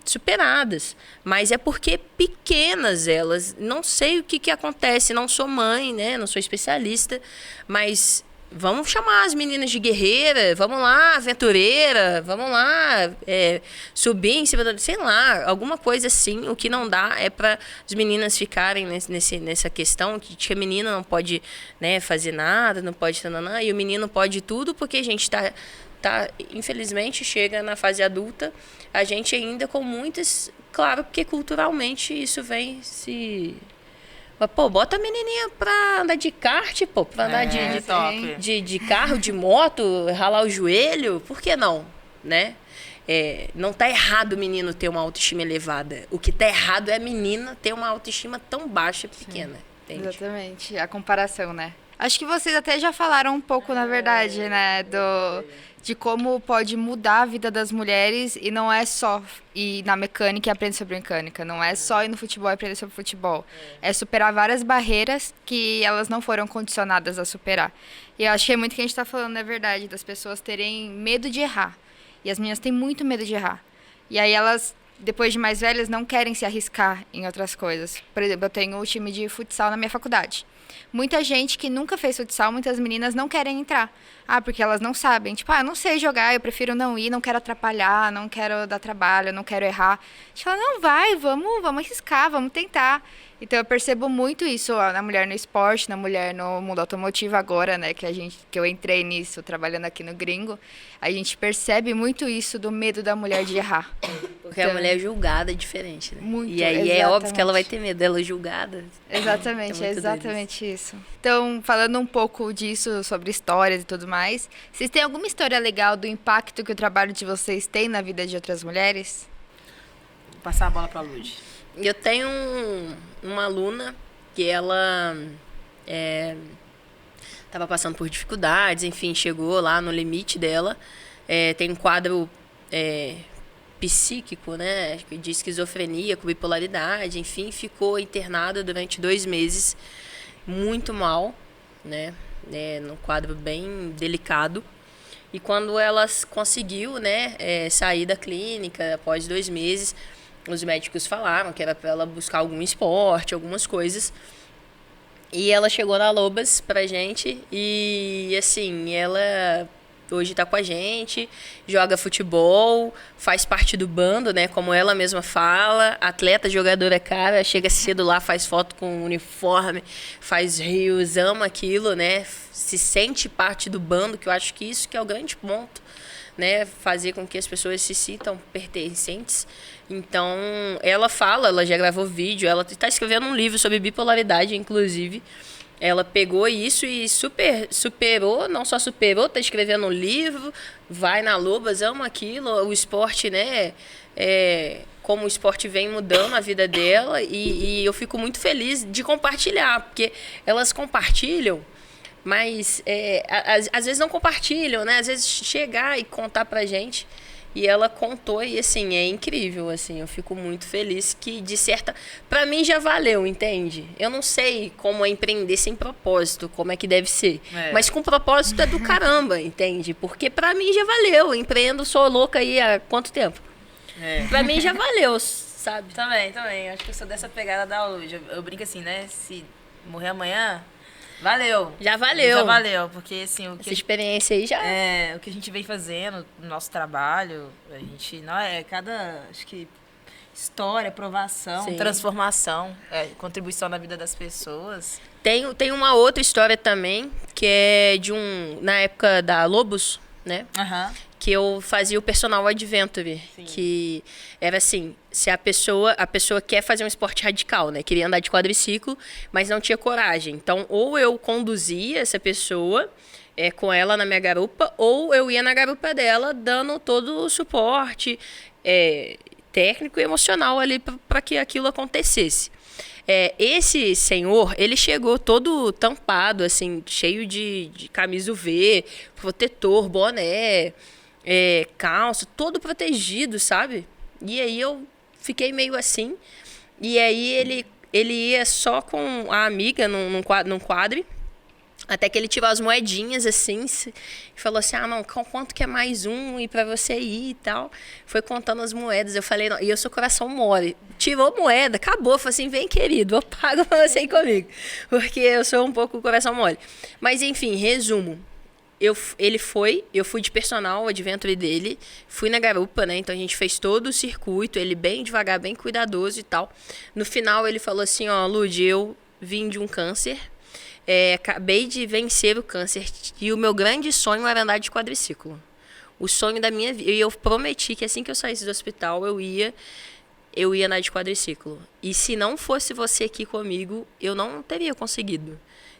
Superadas, mas é porque pequenas elas, não sei o que acontece, não sou mãe, né, não sou especialista, mas vamos chamar as meninas de guerreira, vamos lá, aventureira, vamos lá, subir em cima da, sei lá, alguma coisa assim. O que não dá é para as meninas ficarem nessa questão que a menina não pode, né, fazer nada, não pode, e o menino pode tudo porque a gente está tá, infelizmente, chega na fase adulta, a gente ainda com muitas... Claro, porque culturalmente isso vem se... Pô, bota a menininha pra andar de kart, pô, pra andar de carro, de moto, ralar o joelho, por que não, né? Não tá errado o menino ter uma autoestima elevada. O que tá errado é a menina ter uma autoestima tão baixa, pequena. Entende? Exatamente, a comparação, né? Acho que vocês até já falaram um pouco, na verdade, né, de como pode mudar a vida das mulheres e não é só ir na mecânica e aprender sobre mecânica, não é só ir no futebol e aprender sobre futebol. É superar várias barreiras que elas não foram condicionadas a superar. E eu acho que é muito o que a gente está falando, na verdade, das pessoas terem medo de errar. E as meninas têm muito medo de errar. E aí elas, depois de mais velhas, não querem se arriscar em outras coisas. Por exemplo, eu tenho um time de futsal na minha faculdade. Muita gente que nunca fez futsal, muitas meninas não querem entrar. Porque elas não sabem. Tipo, eu não sei jogar, eu prefiro não ir, não quero atrapalhar, não quero dar trabalho, não quero errar. A gente fala, não, vai, vamos arriscar, vamos tentar. Então eu percebo muito isso na mulher no esporte, na mulher no mundo automotivo agora, né, que eu entrei nisso, trabalhando aqui no Gringo. A gente percebe muito isso do medo da mulher de errar. Porque a mulher julgada é diferente, né? Muito, e aí exatamente. É óbvio que ela vai ter medo dela julgada. Exatamente, é exatamente isso. Então, falando um pouco disso, sobre histórias e tudo mais, vocês têm alguma história legal do impacto que o trabalho de vocês tem na vida de outras mulheres? Vou passar a bola pra Lud. Eu tenho uma aluna que ela estava passando por dificuldades, enfim, chegou lá no limite dela. Tem um quadro psíquico, né, de esquizofrenia, com bipolaridade, enfim, ficou internada durante 2 meses, muito mal, né, num quadro bem delicado. E quando ela conseguiu, né, sair da clínica, após 2 meses, os médicos falaram que era para ela buscar algum esporte, algumas coisas. E ela chegou na Lobas pra gente e, assim, ela hoje tá com a gente, joga futebol, faz parte do bando, né, como ela mesma fala, atleta, jogadora cara, chega cedo lá, faz foto com uniforme, faz rios, ama aquilo, né, se sente parte do bando, que eu acho que isso que é o grande ponto, né, fazer com que as pessoas se sintam pertencentes. Então, ela já gravou vídeo, ela está escrevendo um livro sobre bipolaridade, inclusive. Ela pegou isso e superou, não só superou, está escrevendo um livro, vai na Lobas, ama aquilo, o esporte, né? Como o esporte vem mudando a vida dela e eu fico muito feliz de compartilhar, porque elas compartilham, mas às vezes não compartilham, né? Às vezes chegar e contar pra gente. E ela contou e, assim, é incrível, assim, eu fico muito feliz que, de certa... Pra mim já valeu, entende? Eu não sei como é empreender sem propósito, como é que deve ser. Mas com propósito é do caramba, entende? Porque pra mim já valeu, empreendo, sou louca aí há quanto tempo? Pra mim já valeu, sabe? Também, acho que eu sou dessa pegada da Lud. Eu brinco assim, né, se morrer amanhã... Valeu. Já valeu, porque assim... Essa experiência aí já... o que a gente vem fazendo no nosso trabalho, a gente, acho que história, provação, sim, transformação, contribuição na vida das pessoas. Tem uma outra história também, que é na época da Lobos, né? Que eu fazia o personal adventure, sim, que era assim, se a pessoa quer fazer um esporte radical, né? Queria andar de quadriciclo, mas não tinha coragem. Então, ou eu conduzia essa pessoa com ela na minha garupa, ou eu ia na garupa dela dando todo o suporte técnico e emocional ali para que aquilo acontecesse. Esse senhor, ele chegou todo tampado, assim, cheio de camisa UV, protetor, boné, calça, todo protegido, sabe? E aí eu fiquei meio assim. E aí ele ia só com a amiga num quadro, até que ele tirou as moedinhas assim e falou assim, não, quanto que é mais um e pra você ir e tal. Foi contando as moedas, eu falei, não, e eu sou coração mole. Tirou a moeda, acabou, falou assim, vem querido, eu pago pra você ir comigo. Porque eu sou um pouco coração mole. Mas enfim, resumo. Eu fui de personal adventure dele, fui na garupa, né? Então a gente fez todo o circuito, ele bem devagar, bem cuidadoso e tal. No final ele falou assim, Lud, eu vim de um câncer, acabei de vencer o câncer e o meu grande sonho era andar de quadriciclo. o sonho da minha vida. E eu prometi que assim que eu saísse do hospital, eu ia andar de quadriciclo. E se não fosse você aqui comigo, eu não teria conseguido.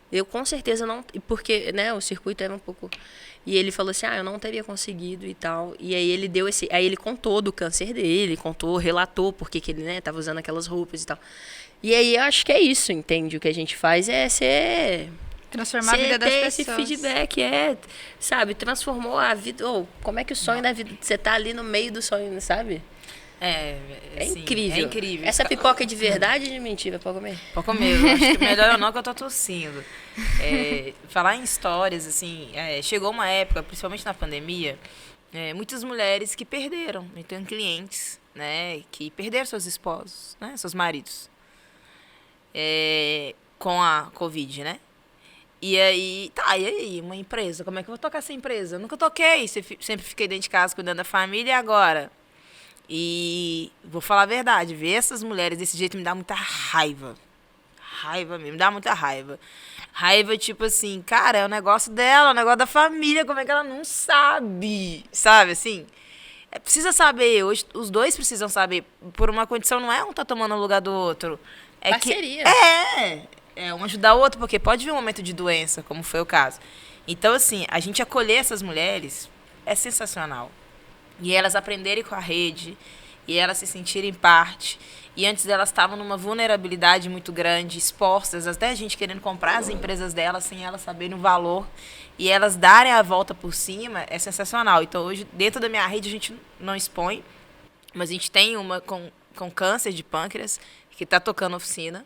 Eu com certeza não, porque, né, o circuito era um pouco... E ele falou assim, eu não teria conseguido e tal. E aí ele aí ele contou do câncer dele, relatou porque que ele, né, tava usando aquelas roupas e tal. E aí eu acho que é isso, entende? O que a gente faz é transformar a vida das pessoas. Esse feedback, sabe, transformou a vida. Como é que o sonho da vida, você tá ali no meio do sonho, sabe? É incrível. É incrível. Essa pipoca é de verdade ou de mentira? Pode comer? Pode comer. Eu acho que melhor eu não, que eu tô tossindo. Falar em histórias, assim, chegou uma época, principalmente na pandemia, muitas mulheres que perderam. Eu tenho clientes, né, que perderam seus esposos, né, seus maridos, com a Covid, né? E aí, uma empresa, como é que eu vou tocar essa empresa? Eu nunca toquei, sempre fiquei dentro de casa cuidando da família, e agora? E vou falar a verdade, ver essas mulheres desse jeito me dá muita raiva. Raiva mesmo, me dá muita raiva. Raiva, tipo assim, cara, é o negócio dela, é o negócio da família, como é que ela não sabe? Sabe, assim? Precisa saber, hoje os dois precisam saber, por uma condição, não é um tá tomando o lugar do outro. Parceria. Um ajudar o outro, porque pode vir um momento de doença, como foi o caso. Então, assim, a gente acolher essas mulheres é sensacional. E elas aprenderem com a rede, e elas se sentirem parte. E antes elas estavam numa vulnerabilidade muito grande, expostas, até a gente querendo comprar as empresas delas sem elas saberem o valor. E elas darem a volta por cima, é sensacional. Então, hoje, dentro da minha rede, a gente não expõe, mas a gente tem uma com câncer de pâncreas, que está tocando oficina.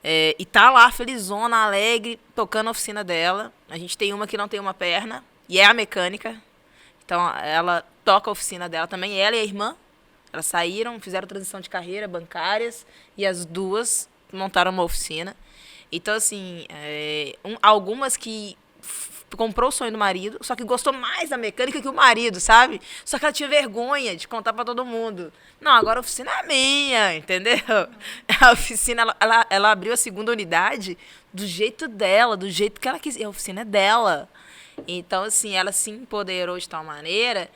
E tá lá, felizona, alegre, tocando a oficina dela. A gente tem uma que não tem uma perna, e é a mecânica. Então, ela toca a oficina dela também. Ela e a irmã, elas saíram, fizeram transição de carreira, bancárias, e as duas montaram uma oficina. Então, assim, algumas que comprou o sonho do marido, só que gostou mais da mecânica que o marido, sabe? Só que ela tinha vergonha de contar pra todo mundo. Não, agora a oficina é minha, entendeu? A oficina, ela abriu a segunda unidade do jeito dela, do jeito que ela quis. E a oficina é dela. Então, assim, ela se empoderou de tal maneira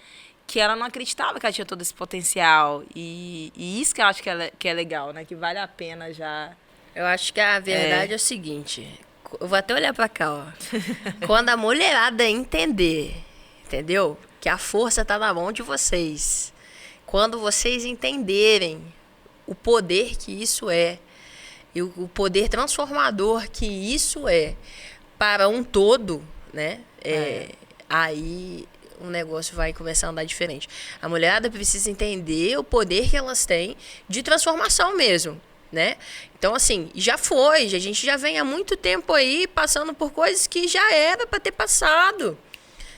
que ela não acreditava que ela tinha todo esse potencial. E isso que eu acho que é legal, né? Que vale a pena já. Eu acho que a verdade é o seguinte... Eu vou até olhar pra cá, ó. Quando a mulherada entender, entendeu? Que a força tá na mão de vocês. Quando vocês entenderem o poder que isso é, e o poder transformador que isso é para um todo, né? Aí o negócio vai começar a andar diferente. A mulherada precisa entender o poder que elas têm de transformação mesmo. Né? Então, assim, a gente já vem há muito tempo aí passando por coisas que já era para ter passado,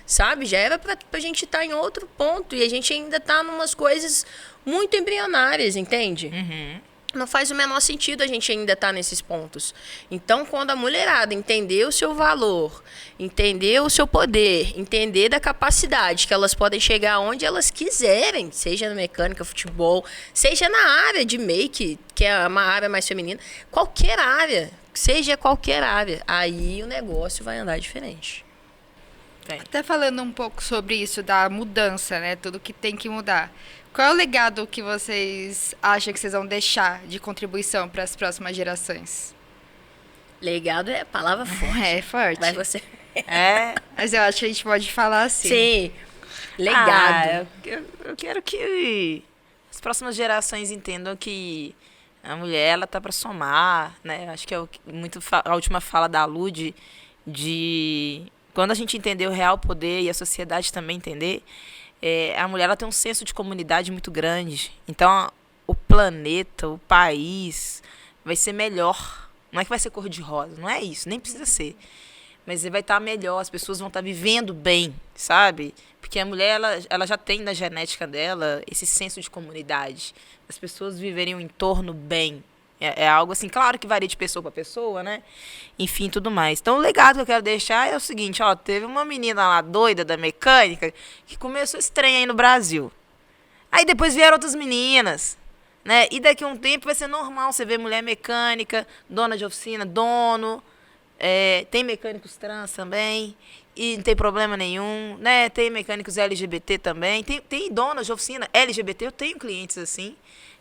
sabe? Já era para a gente estar em outro ponto e a gente ainda está em umas coisas muito embrionárias, entende? Uhum. Não faz o menor sentido a gente ainda estar nesses pontos. Então, quando a mulherada entender o seu valor, entender o seu poder, entender da capacidade que elas podem chegar onde elas quiserem, seja na mecânica, futebol, seja na área de make, que é uma área mais feminina, qualquer área, seja qualquer área, aí o negócio vai andar diferente. Até falando um pouco sobre isso, da mudança, né? Tudo que tem que mudar. Qual é o legado que vocês acham que vocês vão deixar de contribuição para as próximas gerações? Legado é a palavra forte. É forte. Mas você... Mas eu acho que a gente pode falar assim. Sim. Legado. Eu quero que as próximas gerações entendam que a mulher, ela tá para somar, né? Acho que é a última fala da Lud, de quando a gente entender o real poder e a sociedade também entender, a mulher, ela tem um senso de comunidade muito grande. Então, o planeta, o país vai ser melhor. Não é que vai ser cor-de-rosa, não é isso, nem precisa ser. Mas vai estar melhor, as pessoas vão estar vivendo bem, sabe? Porque a mulher, ela já tem na genética dela esse senso de comunidade. As pessoas viverem um entorno bem. É algo assim, claro que varia de pessoa para pessoa, né? Enfim, tudo mais. Então, o legado que eu quero deixar é o seguinte, ó, teve uma menina lá doida da mecânica que começou esse trem aí no Brasil. Aí depois vieram outras meninas, né? E daqui a um tempo vai ser normal você ver mulher mecânica, dona de oficina, dono, Tem mecânicos trans também, e não tem problema nenhum, né? Tem mecânicos LGBT também, tem donas de oficina LGBT, eu tenho clientes assim,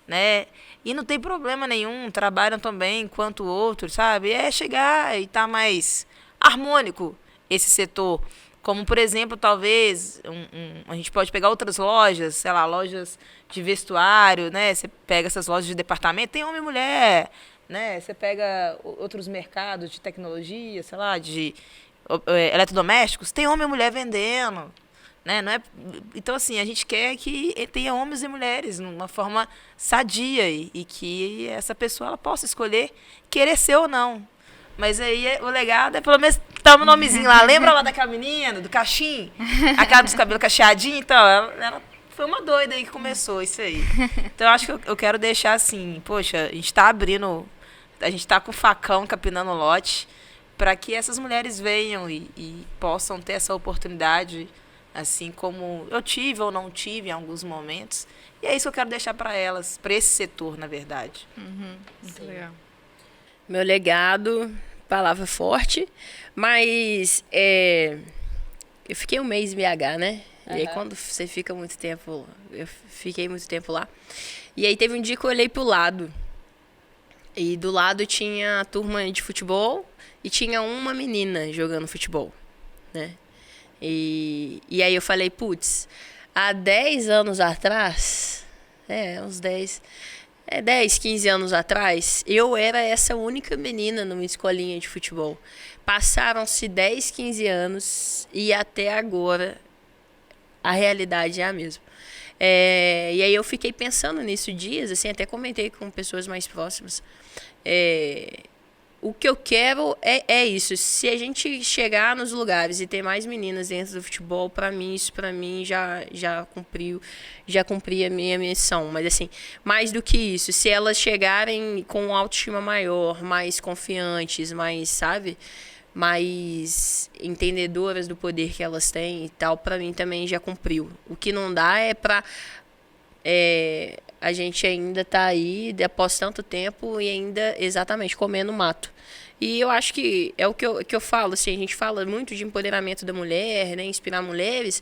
né? E não tem problema nenhum, trabalham também quanto outros, sabe? É chegar e estar mais harmônico esse setor. Como, por exemplo, talvez, a gente pode pegar outras lojas, sei lá, lojas de vestuário, né? Você pega essas lojas de departamento, tem homem e mulher, né? Você pega outros mercados de tecnologia, sei lá, de eletrodomésticos, tem homem e mulher vendendo, né? Não é, então, assim, a gente quer que tenha homens e mulheres numa forma sadia e que essa pessoa ela possa escolher querer ser ou não. Mas aí o legado é pelo menos tá um nomezinho lá. Lembra lá daquela menina, do Caixim? Aquela dos cabelos cacheadinhos? Então, ela foi uma doida aí que começou isso aí. Então, eu acho que eu quero deixar assim, poxa, a gente tá abrindo, a gente tá com o facão capinando lote para que essas mulheres venham e possam ter essa oportunidade, assim como eu tive ou não tive em alguns momentos. E é isso que eu quero deixar para elas, para esse setor, na verdade. Muito legal. Meu legado, palavra forte, mas eu fiquei um mês em BH, né? E aí quando você fica muito tempo, eu fiquei muito tempo lá. E aí teve um dia que eu olhei pro lado. E do lado tinha a turma de futebol e tinha uma menina jogando futebol, né? E aí eu falei, putz, há 10 anos atrás, uns 10, 15 anos atrás, eu era essa única menina numa escolinha de futebol. Passaram-se 10, 15 anos e até agora a realidade é a mesma. E aí eu fiquei pensando nisso dias, assim, até comentei com pessoas mais próximas. O que eu quero é isso. Se a gente chegar nos lugares e ter mais meninas dentro do futebol, isso para mim já cumpri a minha missão. Mas assim, mais do que isso, se elas chegarem com autoestima maior, mais confiantes, mais, sabe, mais entendedoras do poder que elas têm e tal, para mim também já cumpriu. O que não dá é para a gente ainda tá aí, após tanto tempo, e ainda exatamente comendo mato. E eu acho que é o que eu falo, assim, a gente fala muito de empoderamento da mulher, né, inspirar mulheres,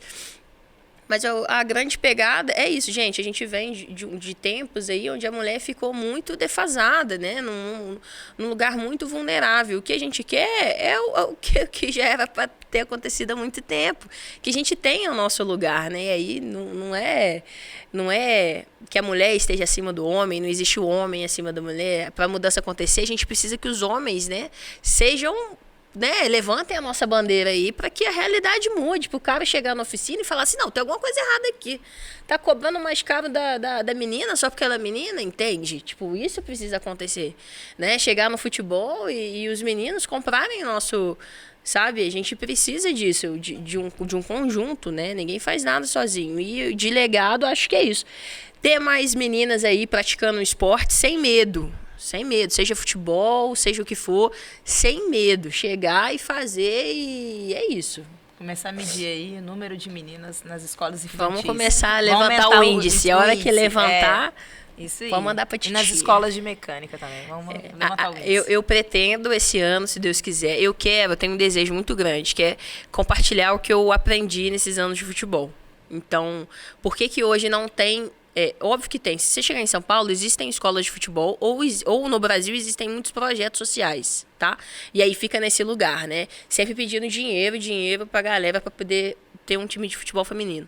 mas a grande pegada é isso, gente, a gente vem de tempos aí onde a mulher ficou muito defasada, né, num lugar muito vulnerável. O que a gente quer é o que já era para ter acontecido há muito tempo, que a gente tenha o nosso lugar, né, e aí não é que a mulher esteja acima do homem, não existe o homem acima da mulher. Para a mudança acontecer, a gente precisa que os homens, né, sejam, né, levantem a nossa bandeira aí para que a realidade mude, para o cara chegar na oficina e falar assim, não, tem alguma coisa errada aqui. Tá cobrando mais caro da menina só porque ela é menina, entende? Tipo, isso precisa acontecer, né? Chegar no futebol e os meninos comprarem nosso... Sabe, a gente precisa disso, de um conjunto, né? Ninguém faz nada sozinho. E de legado, acho que é isso. Ter mais meninas aí praticando esporte sem medo. Sem medo, seja futebol, seja o que for, sem medo. Chegar e fazer e é isso. Começar a medir aí o número de meninas nas escolas infantis. Vamos começar a levantar o índice. A hora que levantar... Isso aí. Vamos mandar pra titia. E nas escolas de mecânica também. Vamos levantar o índice. Eu pretendo esse ano, se Deus quiser, eu tenho um desejo muito grande, que é compartilhar o que eu aprendi nesses anos de futebol. Então, por que hoje não tem... óbvio que tem. Se você chegar em São Paulo, existem escolas de futebol, ou no Brasil existem muitos projetos sociais, tá? E aí fica nesse lugar, né? Sempre pedindo dinheiro pra galera pra poder ter um time de futebol feminino.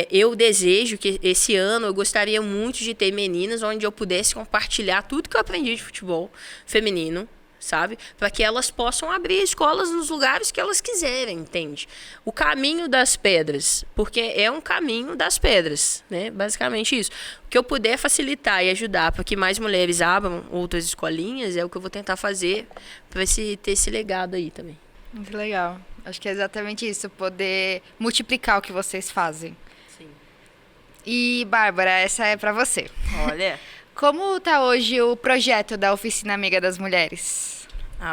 Eu desejo que esse ano eu gostaria muito de ter meninas onde eu pudesse compartilhar tudo que eu aprendi de futebol feminino, sabe? Para que elas possam abrir escolas nos lugares que elas quiserem, entende? O caminho das pedras, porque é um caminho das pedras, né? Basicamente isso. O que eu puder facilitar e ajudar para que mais mulheres abram outras escolinhas é o que eu vou tentar fazer para ter esse legado aí também. Muito legal. Acho que é exatamente isso, poder multiplicar o que vocês fazem. Sim. E, Bárbara, essa é para você. Olha... Como está hoje o projeto da Oficina Amiga das Mulheres?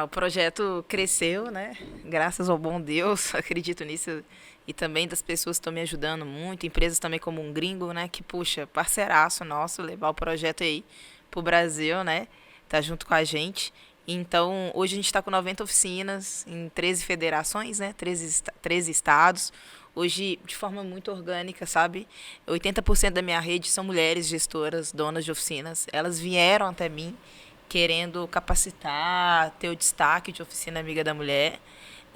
O projeto cresceu, né? Graças ao bom Deus, acredito nisso. E também das pessoas que estão me ajudando muito. Empresas também como um Gringo, né? Que, puxa, parceiraço nosso, levar o projeto aí pro Brasil, né? Tá junto com a gente. Então, hoje a gente está com 90 oficinas em 13 federações, né? 13 estados. Hoje, de forma muito orgânica, sabe? 80% da minha rede são mulheres gestoras, donas de oficinas. Elas vieram até mim querendo capacitar, ter o destaque de oficina amiga da mulher.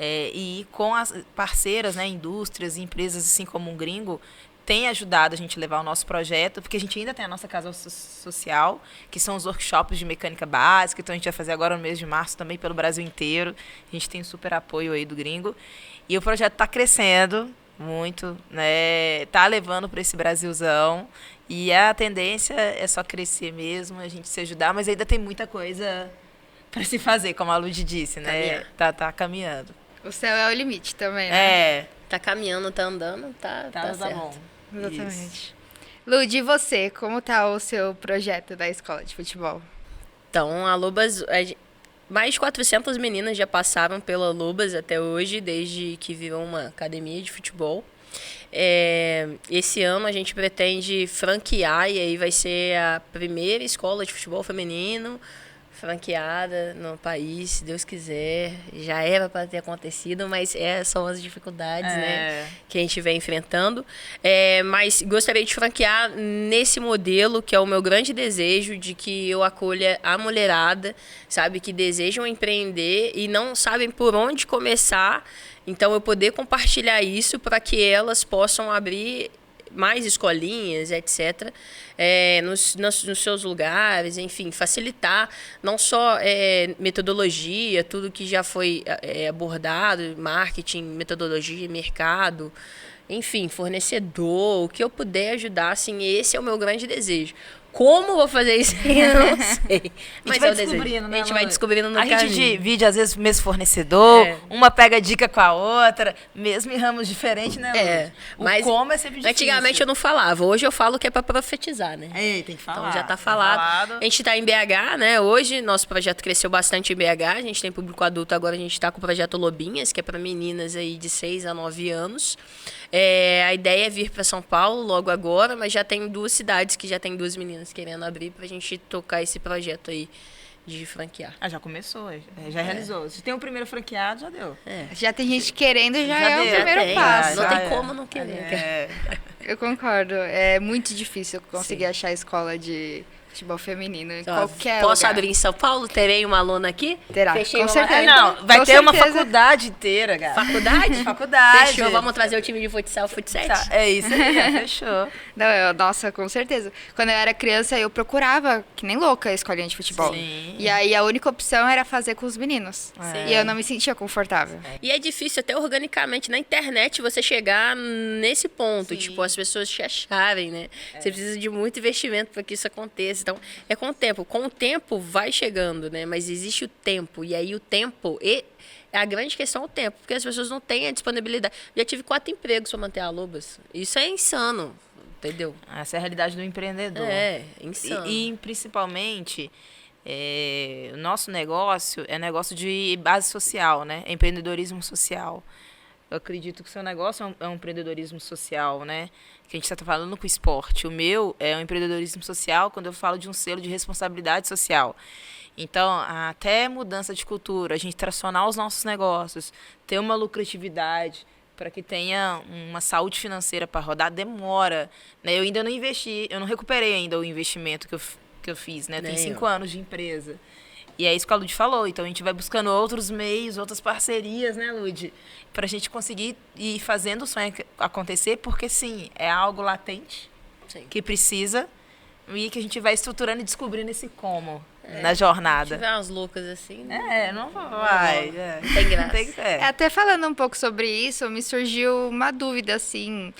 E com as parceiras, né, indústrias e empresas, assim como um gringo, tem ajudado a gente a levar o nosso projeto, porque a gente ainda tem a nossa casa social, que são os workshops de mecânica básica, então a gente vai fazer agora no mês de março também pelo Brasil inteiro. A gente tem um super apoio aí do gringo. E o projeto está crescendo muito, né? Tá levando para esse Brasilzão. E a tendência é só crescer mesmo, a gente se ajudar, mas ainda tem muita coisa para se fazer, como a Lud disse, né? Tá caminhando. O céu é o limite também, né? Tá caminhando, tá andando, tá certo. Bom. Exatamente. Isso. Lud, e você? Como tá o seu projeto da escola de futebol? Então, a Lubas, mais de 400 meninas já passaram pela Lubas até hoje, desde que virou uma academia de futebol. Esse ano a gente pretende franquear, e aí vai ser a primeira escola de futebol feminino franqueada no país, se Deus quiser. Já era para ter acontecido, mas são as dificuldades, né, que a gente vem enfrentando. Mas gostaria de franquear nesse modelo, que é o meu grande desejo, de que eu acolha a mulherada, sabe, que desejam empreender e não sabem por onde começar. Então, eu poder compartilhar isso para que elas possam abrir mais escolinhas, etc., nos seus lugares, enfim, facilitar não só metodologia, tudo que já foi abordado, marketing, metodologia, mercado, enfim, fornecedor, o que eu puder ajudar, assim, esse é o meu grande desejo. Como vou fazer isso? Eu não sei. Mas vai descobrindo, né? A gente vai descobrindo no caminho. A gente divide, às vezes, o mesmo fornecedor, uma pega dica com a outra, mesmo em ramos diferentes, né, Lu? Mas como é sempre difícil. Antigamente eu não falava, hoje eu falo que é para profetizar, né? Tem que falar. Então já tá falado. A gente tá em BH, né? Hoje nosso projeto cresceu bastante em BH, a gente tem público adulto, agora a gente tá com o projeto Lobinhas, que é para meninas aí de 6 a 9 anos. A ideia é vir para São Paulo logo agora, mas já tem 2 cidades que já tem 2 meninas querendo abrir pra gente tocar esse projeto aí de franquear. Já começou, já realizou. Se tem o primeiro franqueado, já deu. Já tem gente querendo, já é o primeiro passo. Não tem como não querer. Eu concordo. É muito difícil conseguir achar escola de futebol feminino em qualquer Posso lugar. abrir em São Paulo? Terei uma aluna aqui? Terá, Fechei com certeza. Não, vai com ter uma certeza. faculdade inteira, cara. Faculdade? Faculdade. Fechou, vamos trazer o time de futsal, futsal. É isso aí, fechou. Não, nossa, com certeza. Quando eu era criança, eu procurava, que nem louca, a escolinha de futebol. Sim. E aí a única opção era fazer com os meninos. Sim. E eu não me sentia confortável. E é difícil até organicamente na internet você chegar nesse ponto, Sim. tipo, as pessoas te acharem, né? Você precisa de muito investimento para que isso aconteça. Então, é com o tempo. Com o tempo vai chegando, né? Mas existe o tempo. E aí o tempo... A grande questão é o tempo, porque as pessoas não têm a disponibilidade. Já tive 4 empregos para manter a Lobas. Isso é insano, entendeu? Essa é a realidade do empreendedor. Insano. E principalmente, o nosso negócio é negócio de base social, né? É empreendedorismo social. Eu acredito que o seu negócio é um empreendedorismo social, né? Que a gente está falando com o esporte. O meu é um empreendedorismo social quando eu falo de um selo de responsabilidade social. Então, até mudança de cultura, a gente tracionar os nossos negócios, ter uma lucratividade para que tenha uma saúde financeira para rodar, demora. Né? Eu ainda não investi, eu não recuperei ainda o investimento que eu fiz, né? Tem 5 anos de empresa. E é isso que a Lud falou. Então, a gente vai buscando outros meios, outras parcerias, né, Lud? Para a gente conseguir ir fazendo o sonho acontecer, porque, sim, é algo latente, que precisa, e que a gente vai estruturando e descobrindo esse como na jornada. Se tiver umas loucas assim... Né? Não vai. Tem graça. Até falando um pouco sobre isso, me surgiu uma dúvida, assim...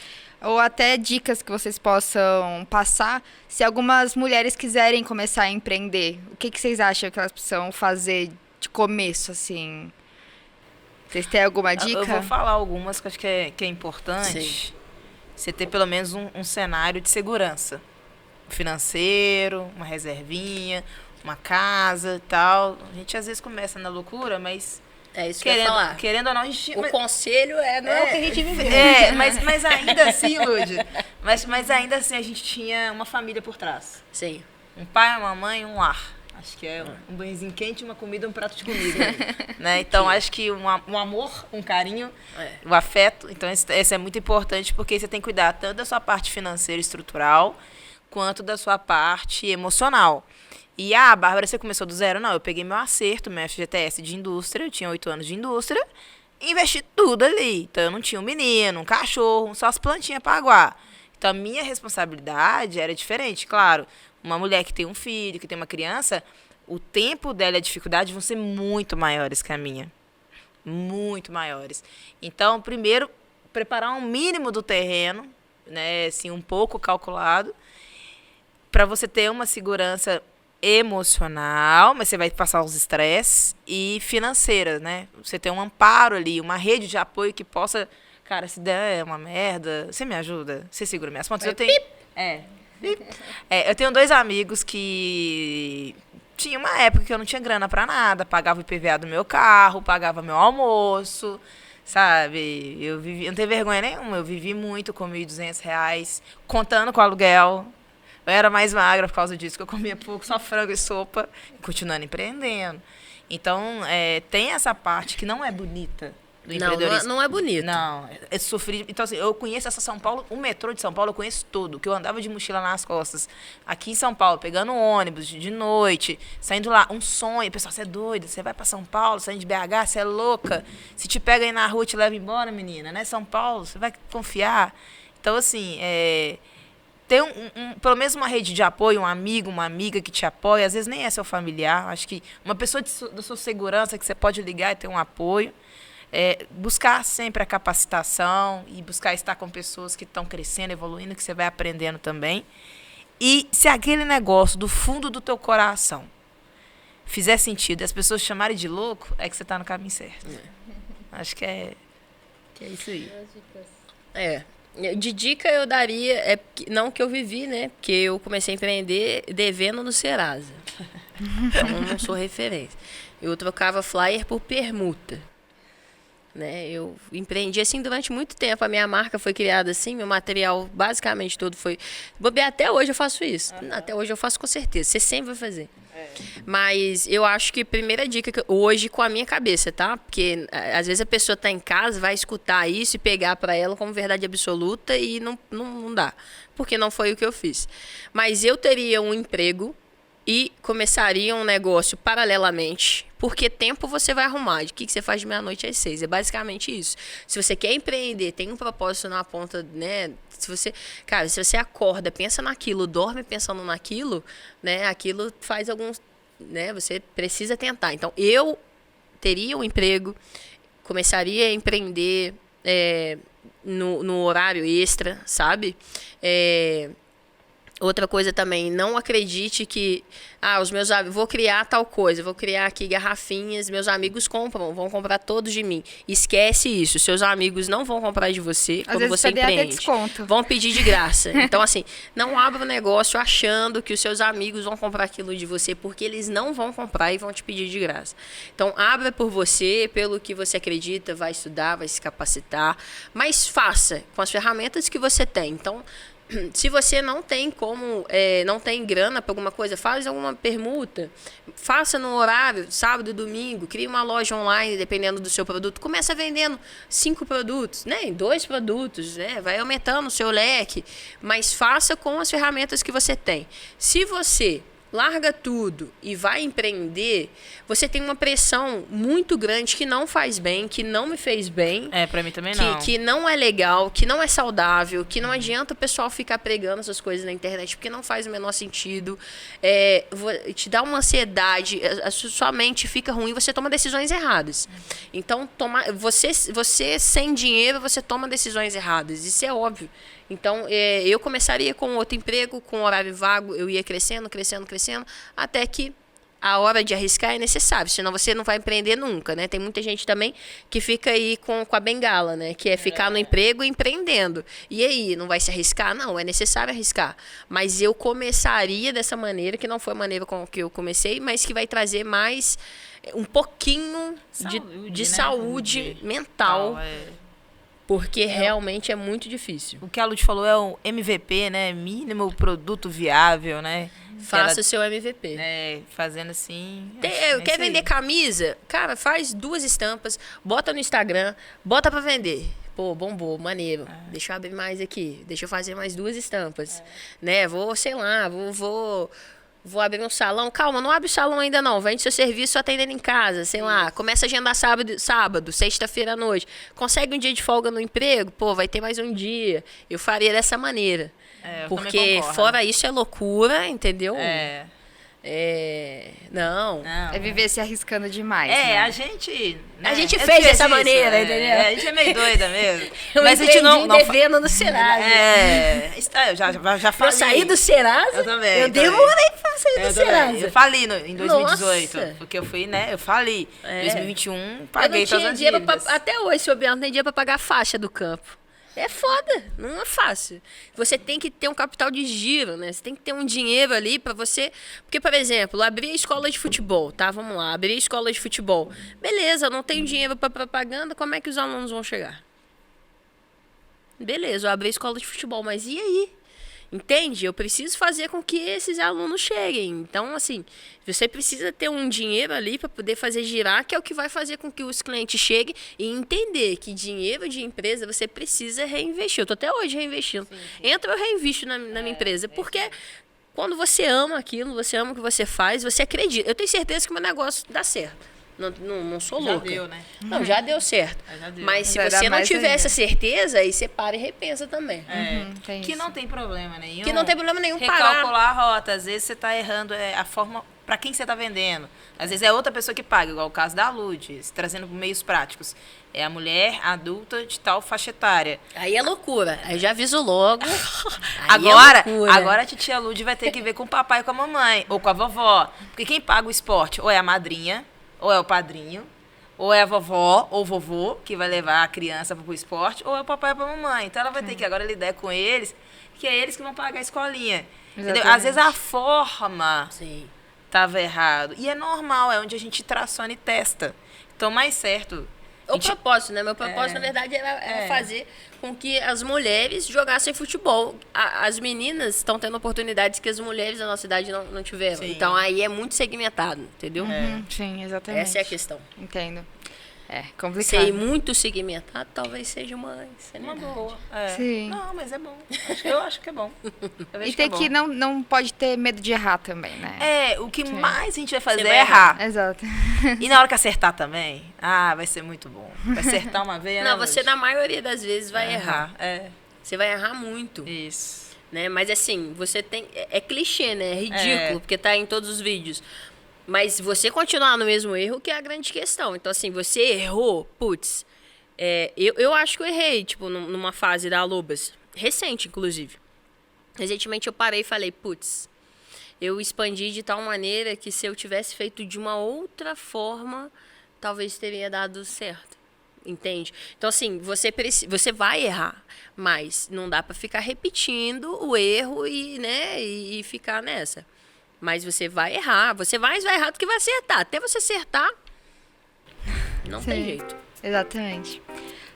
Ou até dicas que vocês possam passar, se algumas mulheres quiserem começar a empreender. O que vocês acham que elas precisam fazer de começo, assim? Vocês têm alguma dica? Eu vou falar algumas que eu acho que é importante. Sim. Você ter pelo menos um cenário de segurança. Financeiro, uma reservinha, uma casa e tal. A gente às vezes começa na loucura, mas... É isso que eu ia falar. Querendo ou não, a gente... O conselho não é o que a gente viveu. Mas ainda assim, Lud, mas ainda assim a gente tinha uma família por trás. Sim. Um pai, uma mãe, um lar. Acho que é um banhozinho quente, uma comida, um prato de comida. Né? Então, acho que um amor, um carinho, o afeto. Então, esse é muito importante, porque você tem que cuidar tanto da sua parte financeira e estrutural, quanto da sua parte emocional. E, Bárbara, você começou do zero? Não, eu peguei meu acerto, meu FGTS de indústria, eu tinha 8 anos de indústria, e investi tudo ali. Então, eu não tinha um menino, um cachorro, só as plantinhas para aguar. Então, a minha responsabilidade era diferente. Claro, uma mulher que tem um filho, que tem uma criança, o tempo dela e a dificuldade vão ser muito maiores que a minha. Muito maiores. Então, primeiro, preparar um mínimo do terreno, né, assim, um pouco calculado, para você ter uma segurança emocional, mas você vai passar os estresses, e financeira, né? Você ter um amparo ali, uma rede de apoio que possa... Cara, se der uma merda, você me ajuda? Você segura minhas pontas? Eu tenho... eu tenho 2 amigos que... Tinha uma época que eu não tinha grana pra nada, pagava o IPVA do meu carro, pagava meu almoço, sabe? Eu não tenho vergonha nenhuma, eu vivi muito com R$1.200, contando com o aluguel. Eu era mais magra por causa disso, que eu comia pouco, só frango e sopa, continuando empreendendo. Então, tem essa parte que não é bonita do empreendedorismo. Não é bonito. Não, é sofrido. Então, assim, eu conheço essa São Paulo, o metrô de São Paulo eu conheço todo, que eu andava de mochila nas costas. Aqui em São Paulo, pegando ônibus de noite, saindo lá, um sonho. Pessoal, você é doida, você vai para São Paulo, saindo de BH, você é louca. Se te pega aí na rua, te leva embora, menina, né? São Paulo, você vai confiar. Então, assim, ter pelo menos uma rede de apoio, um amigo, uma amiga que te apoia, às vezes nem é seu familiar, acho que uma pessoa da sua segurança que você pode ligar e ter um apoio. Buscar sempre a capacitação e buscar estar com pessoas que estão crescendo, evoluindo, que você vai aprendendo também. E se aquele negócio do fundo do teu coração fizer sentido e as pessoas te chamarem de louco, é que você está no caminho certo. Acho que é isso aí. De dica eu daria, não que eu vivi, né? Porque eu comecei a empreender devendo no Serasa. Então eu não sou referência. Eu trocava flyer por permuta. Né? Eu empreendi assim durante muito tempo. A minha marca foi criada assim, meu material basicamente todo foi... Até hoje eu faço isso. Até hoje eu faço com certeza. Você sempre vai fazer. Mas eu acho que a primeira dica, hoje com a minha cabeça, tá? Porque às vezes a pessoa tá em casa, vai escutar isso e pegar para ela como verdade absoluta e não dá. Porque não foi o que eu fiz. Mas eu teria um emprego e começaria um negócio paralelamente, porque tempo você vai arrumar. De que você faz de meia-noite às 6? É basicamente isso. Se você quer empreender, tem um propósito na ponta, né? Se você acorda, pensa naquilo, dorme pensando naquilo, né? Aquilo faz alguns, né? Você precisa tentar. Então, eu teria um emprego, começaria a empreender no horário extra, sabe? Outra coisa também, não acredite que os meus amigos, vou criar tal coisa, vou criar aqui garrafinhas, meus amigos vão comprar todos de mim. Esquece isso, seus amigos não vão comprar de você quando você empreende. Vão pedir de graça. Então, assim, não abra o negócio achando que os seus amigos vão comprar aquilo de você, porque eles não vão comprar e vão te pedir de graça. Então, abra por você, pelo que você acredita, vai estudar, vai se capacitar, mas faça com as ferramentas que você tem. Então, se você não tem como, não tem grana para alguma coisa, faz alguma permuta, faça no horário, sábado e domingo, crie uma loja online, dependendo do seu produto, começa vendendo 5 produtos, né, 2 produtos, né, vai aumentando o seu leque, mas faça com as ferramentas que você tem. Se você larga tudo e vai empreender, você tem uma pressão muito grande que não faz bem, que não me fez bem. Pra mim também não. Que não é legal, que não é saudável, que não adianta o pessoal ficar pregando essas coisas na internet, porque não faz o menor sentido. Te dá uma ansiedade, a sua mente fica ruim, você toma decisões erradas. Então, você sem dinheiro, você toma decisões erradas. Isso é óbvio. Então, eu começaria com outro emprego, com horário vago, eu ia crescendo, até que a hora de arriscar é necessário, senão você não vai empreender nunca, né? Tem muita gente também que fica aí com a bengala, né? Que é ficar no emprego e empreendendo. E aí, não vai se arriscar? Não, é necessário arriscar. Mas eu começaria dessa maneira, que não foi a maneira com que eu comecei, mas que vai trazer mais um pouquinho de saúde mental. Porque realmente é muito difícil. O que a Lud falou é o MVP, né? Mínimo produto viável, né? Faça o seu MVP. Fazendo assim... Quer vender camisa? Cara, faz 2 estampas, bota no Instagram, bota pra vender. Pô, bombou, maneiro. Deixa eu abrir mais aqui. Deixa eu fazer mais 2 estampas. Né? Vou abrir um salão. Calma, não abre o salão ainda não. Vende seu serviço atendendo em casa, sei lá. Começa a agendar sábado, sexta-feira à noite. Consegue um dia de folga no emprego? Pô, vai ter mais um dia. Eu faria dessa maneira. Porque fora isso é loucura, entendeu? Não. É viver se arriscando demais. Né? A gente... Né? A gente fez dessa maneira, entendeu? A gente é meio doida mesmo. Mas a gente não devendo no Serasa. Eu já falei. Eu saí do Serasa? Eu também. Eu demorei pra sair do Serasa. Eu falei em 2018. Nossa. Porque eu fui, né? Eu falei. Em 2021, paguei todas as dinheiro dívidas. Até hoje, se eu não tem dinheiro pra pagar a faixa do campo. É foda, não é fácil. Você tem que ter um capital de giro, né? Você tem que ter um dinheiro ali pra você... Porque, por exemplo, abrir a escola de futebol, tá? Vamos lá, abrir a escola de futebol. Beleza, não tenho dinheiro pra propaganda, como é que os alunos vão chegar? Beleza, eu abri a escola de futebol, mas e aí? Entende? Eu preciso fazer com que esses alunos cheguem. Então, assim, você precisa ter um dinheiro ali para poder fazer girar, que é o que vai fazer com que os clientes cheguem e entender que dinheiro de empresa você precisa reinvestir. Eu tô até hoje reinvestindo. Sim. Entra, eu reinvisto na minha empresa. Porque quando você ama aquilo, você ama o que você faz, você acredita. Eu tenho certeza que o meu negócio dá certo. Não sou louca. Já deu, né? Não, já deu certo. Já deu. Mas se você não tiver essa certeza, aí você para e repensa também. Que não tem problema nenhum. Que não tem problema nenhum recalcular a rota. Às vezes você está errando a forma para quem você está vendendo. Às vezes é outra pessoa que paga, igual o caso da Lud, trazendo meios práticos. É a mulher adulta de tal faixa etária. Aí é loucura. Aí já aviso logo. Agora a titia Lud vai ter que ver com o papai e com a mamãe. Ou com a vovó. Porque quem paga o esporte ou é a madrinha, ou é o padrinho, ou é a vovó ou vovô que vai levar a criança para o esporte, ou é o papai ou a mamãe. Então ela vai ter que agora lidar com eles, que é eles que vão pagar a escolinha. Entendeu? Às vezes a forma estava errado. E é normal, é onde a gente traciona e testa. Então, mais certo... O propósito, né? Meu propósito, na verdade, era fazer com que as mulheres jogassem futebol. As meninas estão tendo oportunidades que as mulheres da nossa idade não tiveram. Sim. Então, aí é muito segmentado, entendeu? Sim, exatamente. Essa é a questão. Entendo. É complicado. Ser muito segmentado talvez seja uma boa. Sim. Não, mas é bom. Eu acho que é bom. E tem que não pode ter medo de errar também, né? O que mais a gente vai fazer é errar. Exato. E na hora que acertar também, vai ser muito bom. Vai acertar uma vez, não, você na maioria das vezes vai errar. Você vai errar muito. Isso. Né? Mas assim, você tem... É clichê, né? É ridículo, porque tá em todos os vídeos. Mas você continuar no mesmo erro que é a grande questão. Então, assim, você errou, putz. Eu acho que eu errei, tipo, numa fase da Alubas. Recente, inclusive. Recentemente eu parei e falei, putz, eu expandi de tal maneira que se eu tivesse feito de uma outra forma, talvez teria dado certo. Entende? Então, assim, você vai errar, mas não dá pra ficar repetindo o erro e ficar nessa. Mas você vai errar. Você vai errar do que vai acertar. Até você acertar, não tem jeito. Exatamente.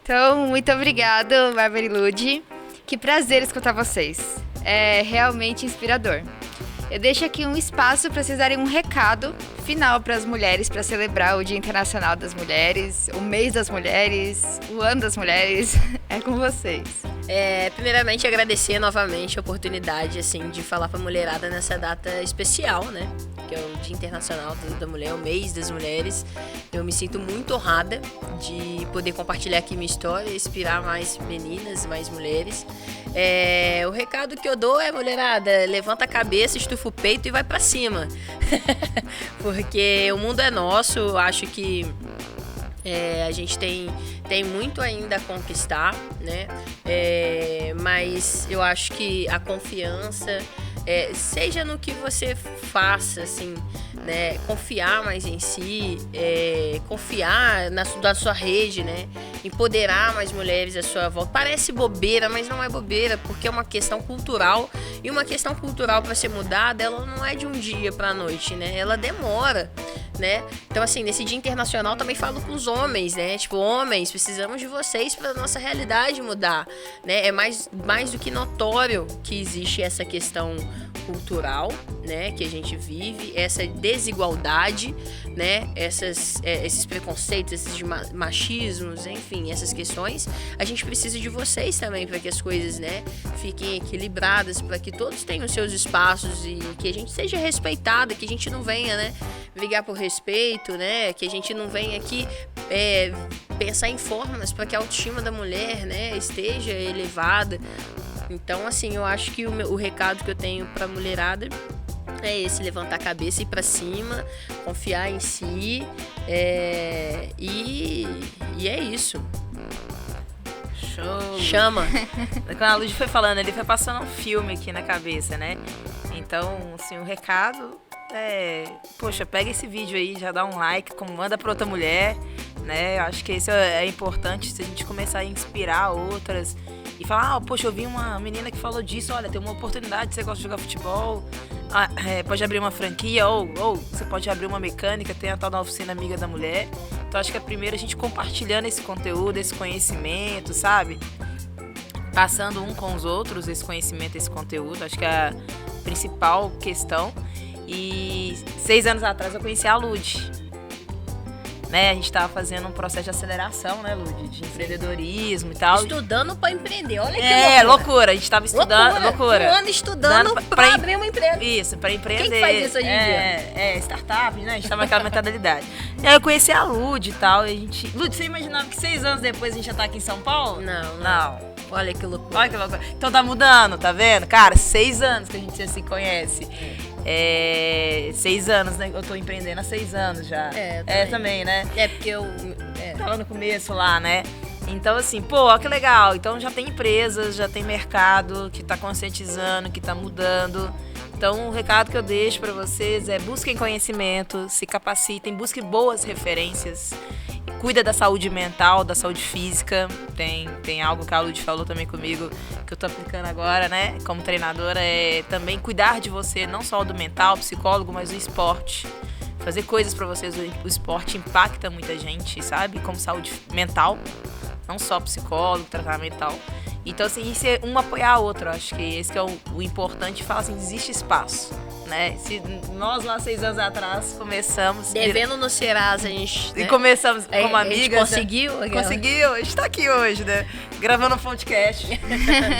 Então, muito obrigada, Bárbara e Lud. Que prazer escutar vocês. É realmente inspirador. Eu deixo aqui um espaço para vocês darem um recado final para as mulheres, para celebrar o Dia Internacional das Mulheres, o mês das mulheres, o ano das mulheres. É com vocês. Primeiramente, agradecer novamente a oportunidade assim, de falar para a mulherada nessa data especial, né? Que é o Dia Internacional da Mulher, o mês das mulheres. Eu me sinto muito honrada de poder compartilhar aqui minha história, inspirar mais meninas, mais mulheres. O recado que eu dou é, mulherada, levanta a cabeça, estufa o peito e vai pra cima. Porque o mundo é nosso, eu acho que a gente tem muito ainda a conquistar, né? Mas eu acho que a confiança, seja no que você faça, assim, né? Confiar mais em si, confiar na sua rede, né? Empoderar mais mulheres à sua volta. Parece bobeira, mas não é bobeira, porque é uma questão cultural. E uma questão cultural para ser mudada, ela não é de um dia para a noite, né? Ela demora. né? Então, assim, nesse Dia Internacional também falo com os homens, né? Tipo, homens, precisamos de vocês para nossa realidade mudar, né? É mais do que notório que existe essa questão cultural, né? Que a gente vive, essa desigualdade, né? Esses preconceitos, esses machismos, enfim, essas questões. A gente precisa de vocês também para que as coisas, né, fiquem equilibradas, para que todos tenham seus espaços e que a gente seja respeitada, que a gente não venha, né, brigar por respeito, né, que a gente não venha aqui pensar em formas para que a autoestima da mulher, né, esteja elevada. Então, assim, eu acho que o recado que eu tenho pra mulherada é esse: levantar a cabeça e ir pra cima, confiar em si, e é isso. Show! Chama! Quando a Lud foi falando, ele foi passando um filme aqui na cabeça, né? Então, assim, o recado poxa, pega esse vídeo aí, já dá um like, manda pra outra mulher, né? Eu acho que isso é importante, se a gente começar a inspirar outras e falar, poxa, eu vi uma menina que falou disso, olha, tem uma oportunidade, você gosta de jogar futebol, pode abrir uma franquia, ou você pode abrir uma mecânica, tem a tal da oficina amiga da mulher. Então acho que é primeiro a gente compartilhando esse conteúdo, esse conhecimento, sabe? Passando um com os outros esse conhecimento, esse conteúdo, acho que é a principal questão. E 6 anos atrás eu conheci a Lud, né? A gente tava fazendo um processo de aceleração, né, Lud? De empreendedorismo e tal. Estudando pra empreender, olha que loucura. Loucura. A gente tava estudando, loucura. Um ano estudando pra abrir uma empresa. Isso, pra empreender. Quem que faz isso hoje em dia? Startup, né? A gente tava naquela mentalidade. E aí eu conheci a Lud e tal, e a gente... Lud, você imaginava que 6 anos depois a gente já tá aqui em São Paulo? Não. Olha que loucura. Olha que loucura. Então tá mudando, tá vendo? Cara, 6 anos que a gente já se conhece. 6 anos, né? Eu tô empreendendo há 6 anos já. Também, né? Porque eu... Tava no começo lá, né? Então, assim, ó, que legal. Então já tem empresas, já tem mercado que tá conscientizando, que tá mudando. Então, o recado que eu deixo pra vocês é: busquem conhecimento, se capacitem, busquem boas referências. Cuida da saúde mental, da saúde física. Tem algo que a Lud falou também comigo, que eu tô aplicando agora, né? Como treinadora, é também cuidar de você, não só do mental, psicólogo, mas do esporte. Fazer coisas pra vocês. O esporte impacta muita gente, sabe? Como saúde mental, não só psicólogo, tratamento e tal. Então, assim, isso é um apoiar a outra. Acho que esse que é o importante. Fala assim, existe espaço, né? Se nós lá 6 anos atrás começamos... Devendo no Serasa, a gente... E começamos como amigas. A gente conseguiu, a gente tá aqui hoje, né? Gravando um podcast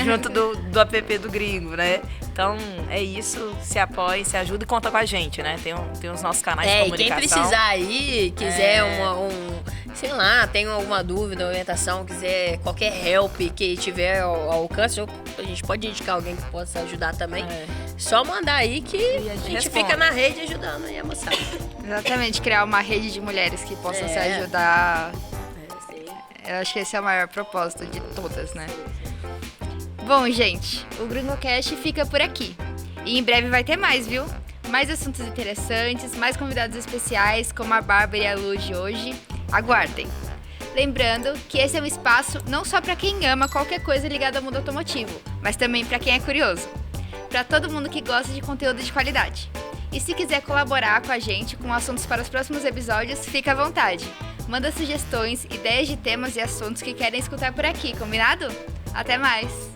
junto do app do Gringo, né? Então, é isso. Se apoie, se ajude e conta com a gente, né? Tem os nossos canais de comunicação. E quem precisar aí, quiser sei lá, tem alguma dúvida, orientação, quiser qualquer help que tiver ao alcance, a gente pode indicar alguém que possa ajudar também. Só mandar aí que a gente fica na rede ajudando aí a moçada. Exatamente, criar uma rede de mulheres que possam se ajudar. Eu acho que esse é o maior propósito de todas, né? Bom, gente, o GringoCast fica por aqui. E em breve vai ter mais, viu? Mais assuntos interessantes, mais convidados especiais, como a Bárbara e a Lud hoje. Aguardem! Lembrando que esse é um espaço não só para quem ama qualquer coisa ligada ao mundo automotivo, mas também para quem é curioso. Para todo mundo que gosta de conteúdo de qualidade. E se quiser colaborar com a gente com assuntos para os próximos episódios, fica à vontade. Manda sugestões, ideias de temas e assuntos que querem escutar por aqui, combinado? Até mais!